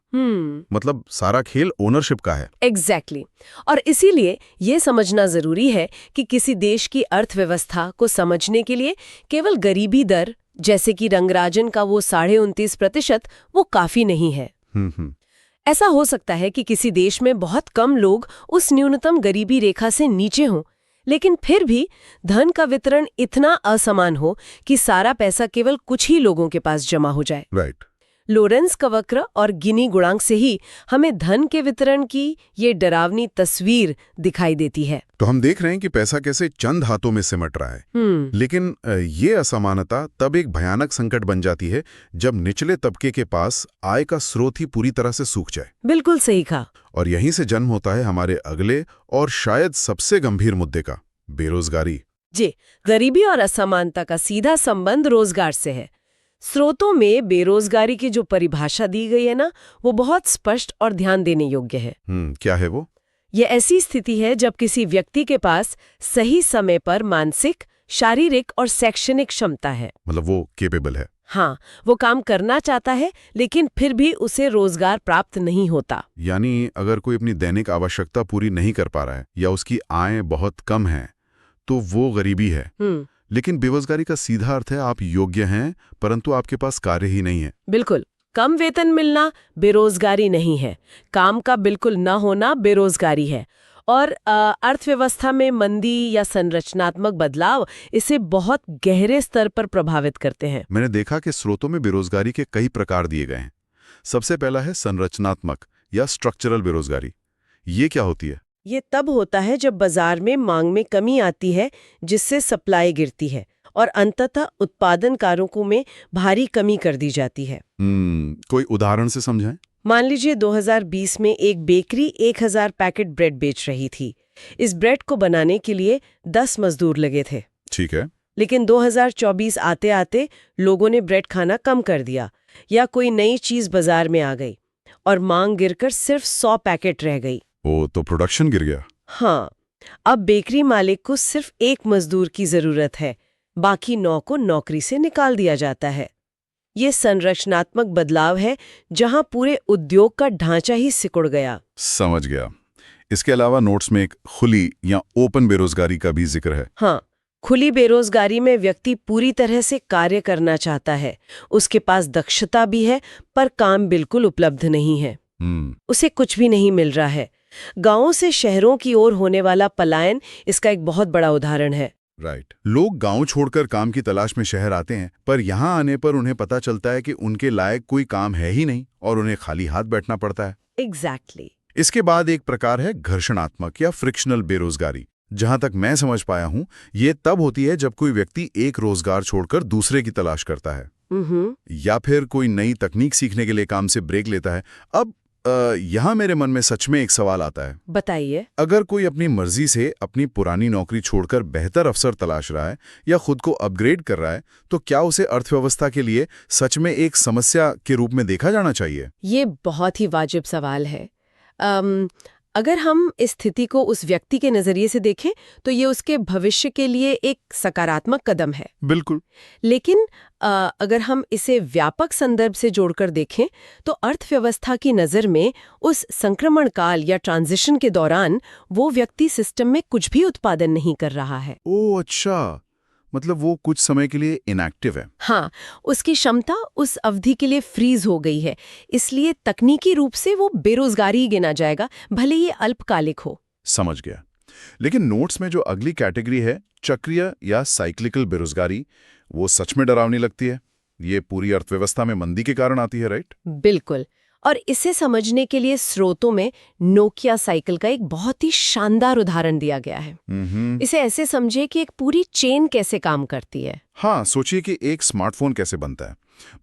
मतलब सारा खेल ओनरशिप का है। एग्जैक्टली। और इसीलिए ये समझना जरूरी है कि किसी देश की अर्थव्यवस्था को समझने के लिए केवल गरीबी दर, जैसे कि रंगराजन का वो 29.5%, वो काफी नहीं है। ऐसा हो सकता है कि किसी देश में बहुत कम लोग उस न्यूनतम गरीबी रेखा से नीचे हों, लेकिन फिर भी धन का वितरण इतना असमान हो कि सारा पैसा केवल कुछ ही लोगों के पास जमा हो जाए। राइट। लोरेंस का वक्र और गिनी गुणांक से ही हमें धन के वितरण की ये डरावनी तस्वीर दिखाई देती है। तो हम देख रहे हैं कि पैसा कैसे चंद हाथों में सिमट रहा है। लेकिन ये असमानता तब एक भयानक संकट बन जाती है जब निचले तबके के पास आय का स्रोत ही पूरी तरह से सूख जाए। बिल्कुल सही कहा। और यहीं से जन्म होता है हमारे अगले और शायद सबसे गंभीर मुद्दे का, बेरोजगारी। जी, गरीबी और असमानता का सीधा संबंध रोजगार से है। स्रोतों में बेरोजगारी की जो परिभाषा दी गई है ना, वो बहुत स्पष्ट और ध्यान देने योग्य है। क्या है वो? ये ऐसी स्थिति है जब किसी व्यक्ति के पास सही समय पर मानसिक, शारीरिक और शैक्षणिक क्षमता है। मतलब वो केपेबल है। हाँ, वो काम करना चाहता है लेकिन फिर भी उसे रोजगार प्राप्त नहीं होता। यानी अगर कोई अपनी दैनिक आवश्यकता पूरी नहीं कर पा रहा है या उसकी आय बहुत कम है, तो वो गरीबी है। लेकिन बेरोजगारी का सीधा अर्थ है आप योग्य हैं परंतु आपके पास कार्य ही नहीं है। बिल्कुल, कम वेतन मिलना बेरोजगारी नहीं है, काम का बिल्कुल न होना बेरोजगारी है। और अर्थव्यवस्था में मंदी या संरचनात्मक बदलाव इसे बहुत गहरे स्तर पर प्रभावित करते हैं। मैंने देखा कि स्रोतों में बेरोजगारी के कई प्रकार दिए गए हैं। सबसे पहला है संरचनात्मक या स्ट्रक्चरल बेरोजगारी। ये क्या होती है? ये तब होता है जब बाजार में मांग में कमी आती है, जिससे सप्लाई गिरती है और अंततः उत्पादन कारकों में भारी कमी कर दी जाती है। कोई उदाहरण से समझाएं? मान लीजिए 2020 में एक बेकरी 1000 पैकेट ब्रेड बेच रही थी। इस ब्रेड को बनाने के लिए 10 मजदूर लगे थे। ठीक है। लेकिन 2024 आते आते लोगों ने ब्रेड खाना कम कर दिया या कोई नई चीज बाजार में आ गई और मांग गिरकर सिर्फ 100 पैकेट रह गई। ओ, तो प्रोडक्शन गिर गया। हाँ, अब बेकरी मालिक को सिर्फ एक मजदूर की जरूरत है, बाकी 9 को नौकरी से निकाल दिया जाता है। ये संरचनात्मक बदलाव है जहां पूरे उद्योग का ढांचा ही सिकुड़ गया। समझ गया। इसके अलावा नोट्स में एक खुली या ओपन बेरोजगारी का भी जिक्र है। हाँ, खुली बेरोजगारी में व्यक्ति पूरी तरह से कार्य करना चाहता है, उसके पास दक्षता भी है पर काम बिल्कुल उपलब्ध नहीं है। उसे कुछ भी नहीं मिल रहा है। गांवों से शहरों की ओर होने वाला पलायन इसका एक बहुत बड़ा उदाहरण है। राइट। लोग गांव छोड़कर काम की तलाश में शहर आते हैं, पर यहां आने पर उन्हें पता चलता है कि उनके लायक कोई काम है ही नहीं और उन्हें खाली हाथ बैठना पड़ता है। एग्जैक्टली। इसके बाद एक प्रकार है घर्षणात्मक या फ्रिक्शनल बेरोजगारी। जहां तक मैं समझ पाया हूं, ये तब होती है जब कोई व्यक्ति एक रोजगार छोड़कर दूसरे की तलाश करता है या फिर कोई नई तकनीक सीखने के लिए काम से ब्रेक लेता है। अब यहाँ मेरे मन में सच में एक सवाल आता है। बताइए। अगर कोई अपनी मर्जी से अपनी पुरानी नौकरी छोड़कर बेहतर अवसर तलाश रहा है या खुद को अपग्रेड कर रहा है, तो क्या उसे अर्थव्यवस्था के लिए सच में एक समस्या के रूप में देखा जाना चाहिए? ये बहुत ही वाजिब सवाल है। अगर हम इस स्थिति को उस व्यक्ति के नजरिए से देखें तो ये उसके भविष्य के लिए एक सकारात्मक कदम है। बिल्कुल। लेकिन अगर हम इसे व्यापक संदर्भ से जोड़कर देखें तो अर्थव्यवस्था की नज़र में उस संक्रमण काल या ट्रांजिशन के दौरान वो व्यक्ति सिस्टम में कुछ भी उत्पादन नहीं कर रहा है। ओह अच्छा, मतलब वो कुछ समय के लिए इनएक्टिव है। हाँ, उसकी क्षमता उस अवधि के लिए फ्रीज हो गई है, इसलिए तकनीकी रूप से वो बेरोजगारी ही गिना जाएगा, भले ये अल्पकालिक हो। समझ गया। लेकिन नोट्स में जो अगली कैटेगरी है, चक्रीय या साइक्लिकल बेरोजगारी, वो सच में डरावनी लगती है। ये पूरी अर्थव्यवस्था में मंदी के कारण आती है, राइट? बिल्कुल। और इसे समझने के लिए स्रोतों में नोकिया साइकिल का एक बहुत ही शानदार उदाहरण दिया गया है। इसे ऐसे समझे कि एक पूरी चेन कैसे काम करती है। हाँ, सोचिए कि एक स्मार्टफोन कैसे बनता है।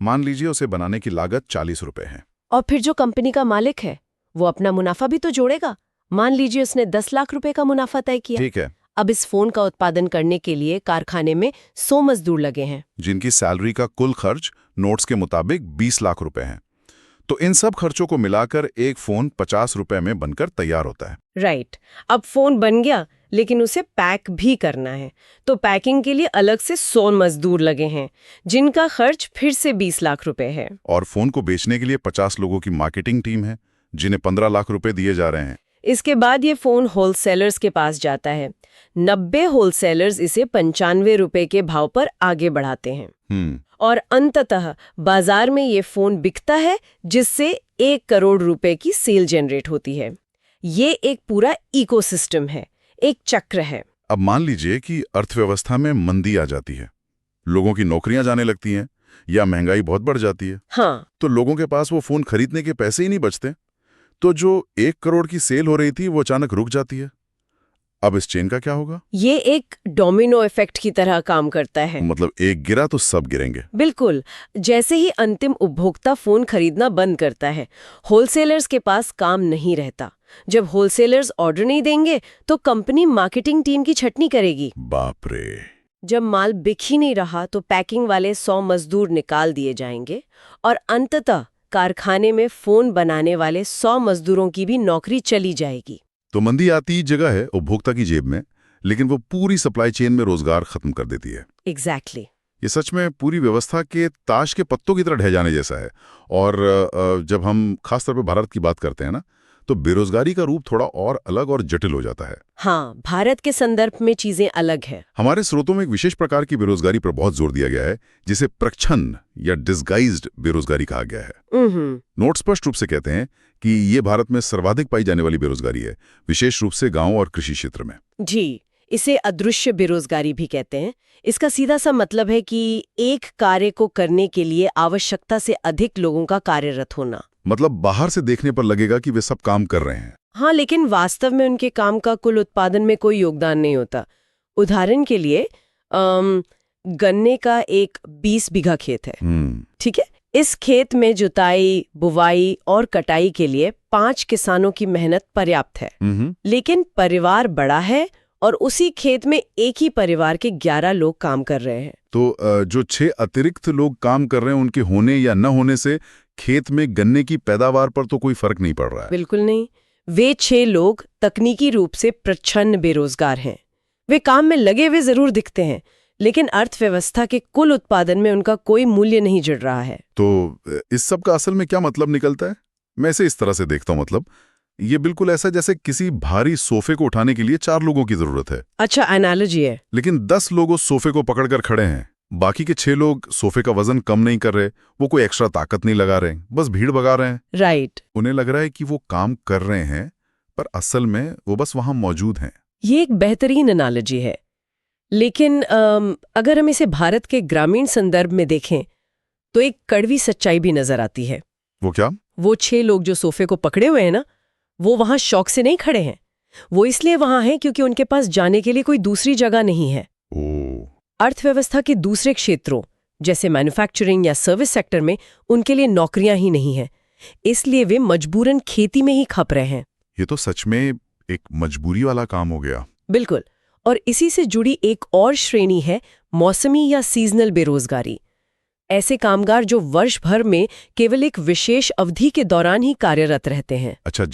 मान लीजिए उसे बनाने की लागत 40 रुपए है। और फिर जो कंपनी का मालिक है वो अपना मुनाफा भी तो जोड़ेगा। मान लीजिए उसने 10 लाख रुपए का मुनाफा तय किया। ठीक है। अब इस फोन का उत्पादन करने के लिए कारखाने में 100 मजदूर लगे हैं, जिनकी सैलरी का कुल खर्च नोट्स के मुताबिक 20 लाख रुपए है। तो इन सब खर्चों को मिलाकर एक फोन 50 रुपए में बनकर तैयार होता है। राइट। अब फोन बन गया, लेकिन उसे पैक भी करना है, तो पैकिंग के लिए अलग से 100 मजदूर लगे हैं, जिनका खर्च फिर से 20 लाख रुपए है। और फोन को बेचने के लिए 50 लोगों की मार्केटिंग टीम है, जिन्हें 15 लाख रुपए दिए जा रहे हैं। इसके बाद ये फोन होलसेलर्स के पास जाता है। 90 होलसेलर्स इसे 95 रुपए के भाव पर आगे बढ़ाते हैं और अंततः बाजार में ये फोन बिकता है, जिससे 1 करोड़ रुपए की सेल जनरेट होती है। ये एक पूरा इकोसिस्टम है, एक चक्र है। अब मान लीजिए कि अर्थव्यवस्था में मंदी आ जाती है, लोगों की नौकरियां जाने लगती हैं या महंगाई बहुत बढ़ जाती है, हाँ, तो लोगों के पास वो फोन खरीदने के पैसे ही नहीं बचते। तो जो 1 करोड़ की सेल हो रही थी वो अचानक रुक जाती है। अब इस चेन का क्या होगा? ये एक डोमिनो इफेक्ट की तरह काम करता है। मतलब एक गिरा तो सब गिरेंगे। बिल्कुल, जैसे ही अंतिम उपभोक्ता फोन खरीदना बंद करता है, होलसेलर्स के पास काम नहीं रहता। जब होलसेलर्स ऑर्डर नहीं देंगे तो कंपनी मार्केटिंग टीम की छटनी करेगी। बाप रे। जब माल बिक ही नहीं रहा तो पैकिंग वाले 100 मजदूर निकाल दिए जाएंगे और अंततः कारखाने में फोन बनाने वाले 100 मजदूरों की भी नौकरी चली जाएगी। तो मंदी आती जगह है उपभोक्ता की जेब में, लेकिन वो पूरी सप्लाई चेन में रोजगार खत्म कर देती है। एग्जैक्टली। ये सच में पूरी व्यवस्था के ताश के पत्तों की तरह ढह जाने जैसा है। और जब हम खासतौर पर भारत की बात करते हैं ना, तो बेरोजगारी का रूप थोड़ा और अलग और जटिल हो जाता है। हाँ, भारत के संदर्भ में चीजें अलग है। हमारे स्रोतों में एक विशेष प्रकार की बेरोजगारी पर बहुत जोर दिया गया है, जिसे प्रच्छन्न या डिस्गाइज्ड बेरोजगारी कहा गया है। नोट स्पष्ट रूप से कहते हैं कि ये भारत में सर्वाधिक पाई जाने वाली बेरोजगारी है, विशेष रूप से गांव और कृषि क्षेत्र में। जी, इसे अदृश्य बेरोजगारी भी कहते हैं। इसका सीधा सा मतलब है कि एक कार्य को करने के लिए आवश्यकता से अधिक लोगों का कार्यरत होना। मतलब बाहर से देखने पर लगेगा कि वे सब काम कर रहे हैं। हाँ, लेकिन वास्तव में उनके काम का कुल उत्पादन में कोई योगदान नहीं होता। उदाहरण के लिए गन्ने का एक 20 बीघा खेत है, ठीक है? इस खेत में जुताई, बुवाई और कटाई के लिए 5 किसानों की मेहनत पर्याप्त है। लेकिन परिवार बड़ा है और उसी खेत में एक ही परिवार के 11 लोग काम कर रहे हैं। तो जो 6 अतिरिक्त लोग काम कर रहे हैं, उनके होने या न होने से खेत में गन्ने की पैदावार पर तो कोई फर्क नहीं पड़ रहा है। बिल्कुल नहीं। वे 6 लोग तकनीकी रूप से प्रच्छन्न बेरोजगार हैं। वे काम में लगे हुए जरूर दिखते हैं, लेकिन अर्थव्यवस्था के कुल उत्पादन में उनका कोई मूल्य नहीं जुड़ रहा है। तो इस सब का असल में क्या मतलब निकलता है? मैं इसे इस तरह से देखता हूँ, मतलब ये बिल्कुल ऐसा जैसे किसी भारी सोफे को उठाने के लिए 4 लोगों की जरूरत है। अच्छा एनालॉजी है। लेकिन 10 लोग उस सोफे को पकड़कर खड़े हैं, बाकी के 6 लोग सोफे का वजन कम नहीं कर रहे, वो कोई एक्स्ट्रा ताकत नहीं लगा रहे, बस भीड़ भगा रहे हैं। राइट। उन्हें लग रहा है कि वो काम कर रहे हैं, पर असल में वो बस वहां मौजूद हैं। ये एक बेहतरीन एनालॉजी है। लेकिन अगर हम इसे भारत के ग्रामीण संदर्भ में देखें तो एक कड़वी सच्चाई भी नजर आती है। वो क्या? वो 6 लोग जो सोफे को पकड़े हुए हैं ना, वो वहां शौक से नहीं खड़े हैं। वो इसलिए वहां हैं क्योंकि उनके पास जाने के लिए कोई दूसरी जगह नहीं है। अर्थव्यवस्था के दूसरे क्षेत्रों जैसे मैन्युफैक्चरिंग या सर्विस सेक्टर में उनके लिए नौकरियां ही नहीं हैं, इसलिए वे मजबूरन खेती में ही खप रहे हैं। ये तो सच में एक मजबूरी वाला काम हो गया। बिल्कुल। और इसी से जुड़ी एक और श्रेणी है मौसमी या सीजनल बेरोजगारी। ऐसे कामगार जो वर्ष भर में केवल एक विशेष अवधि के दौरान ही कार्यरत रहते हैं। अच्छा,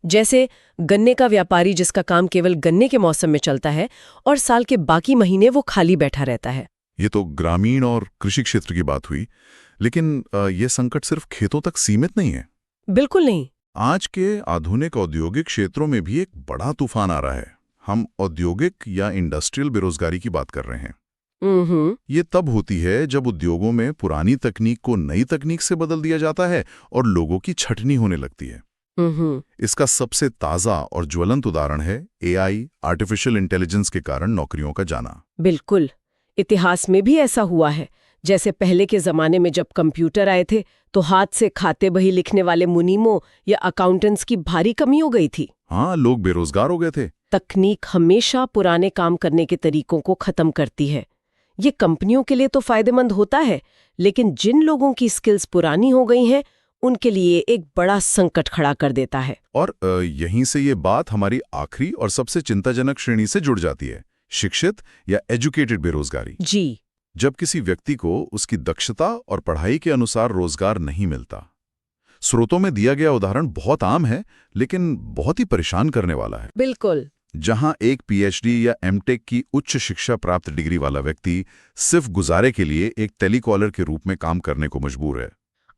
जैसे गन्ने का व्यापारी जिसका काम केवल गन्ने के मौसम में चलता है और साल के बाकी महीने वो खाली बैठा रहता है। ये तो ग्रामीण और कृषि क्षेत्र की बात हुई, लेकिन ये संकट सिर्फ खेतों तक सीमित नहीं है। बिल्कुल नहीं। आज के आधुनिक औद्योगिक क्षेत्रों में भी एक बड़ा तूफान आ रहा है। हम औद्योगिक या इंडस्ट्रियल बेरोजगारी की बात कर रहे हैं। ये तब होती है जब उद्योगों में पुरानी तकनीक को नई तकनीक से बदल दिया जाता है और लोगों की छटनी होने लगती है। इसका सबसे ताजा और ज्वलंत उदाहरण है एआई, आर्टिफिशियल इंटेलिजेंस के कारण नौकरियों का जाना। बिल्कुल, इतिहास में भी ऐसा हुआ है। जैसे पहले के जमाने में जब कंप्यूटर आए थे तो हाथ से खाते बही लिखने वाले मुनीमों या अकाउंटेंट्स की भारी कमी हो गई थी। हाँ, लोग बेरोजगार हो गए थे। तकनीक हमेशा पुराने काम करने के तरीकों को खत्म करती है। ये कंपनियों के लिए तो फायदेमंद होता है, लेकिन जिन लोगों की स्किल्स पुरानी हो गई हैं उनके लिए एक बड़ा संकट खड़ा कर देता है। और यहीं से ये बात हमारी आखिरी और सबसे चिंताजनक श्रेणी से जुड़ जाती है, शिक्षित या एजुकेटेड बेरोजगारी। जी। जब किसी व्यक्ति को उसकी दक्षता और पढ़ाई के अनुसार रोजगार नहीं मिलता। स्रोतों में दिया गया उदाहरण बहुत आम है, लेकिन बहुत ही परेशान करने वाला है। बिल्कुल। जहां एक पीएचडी या एमटेक की उच्च शिक्षा प्राप्त डिग्री वाला व्यक्ति सिर्फ गुजारे के लिए एक टेलीकॉलर के रूप में काम करने को मजबूर है।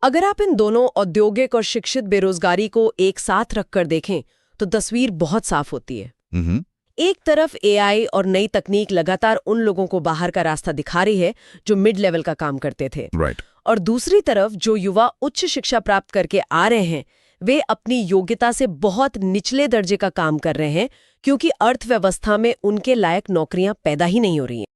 अगर आप इन दोनों औद्योगिक और शिक्षित बेरोजगारी को एक साथ रखकर देखें तो तस्वीर बहुत साफ होती है। एक तरफ एआई और नई तकनीक लगातार उन लोगों को बाहर का रास्ता दिखा रही है जो मिड लेवल का काम करते थे। राइट। और दूसरी तरफ जो युवा उच्च शिक्षा प्राप्त करके आ रहे हैं वे अपनी योग्यता से बहुत निचले दर्जे का काम कर रहे हैं क्योंकि अर्थव्यवस्था में उनके लायक नौकरियां पैदा ही नहीं हो रही हैं।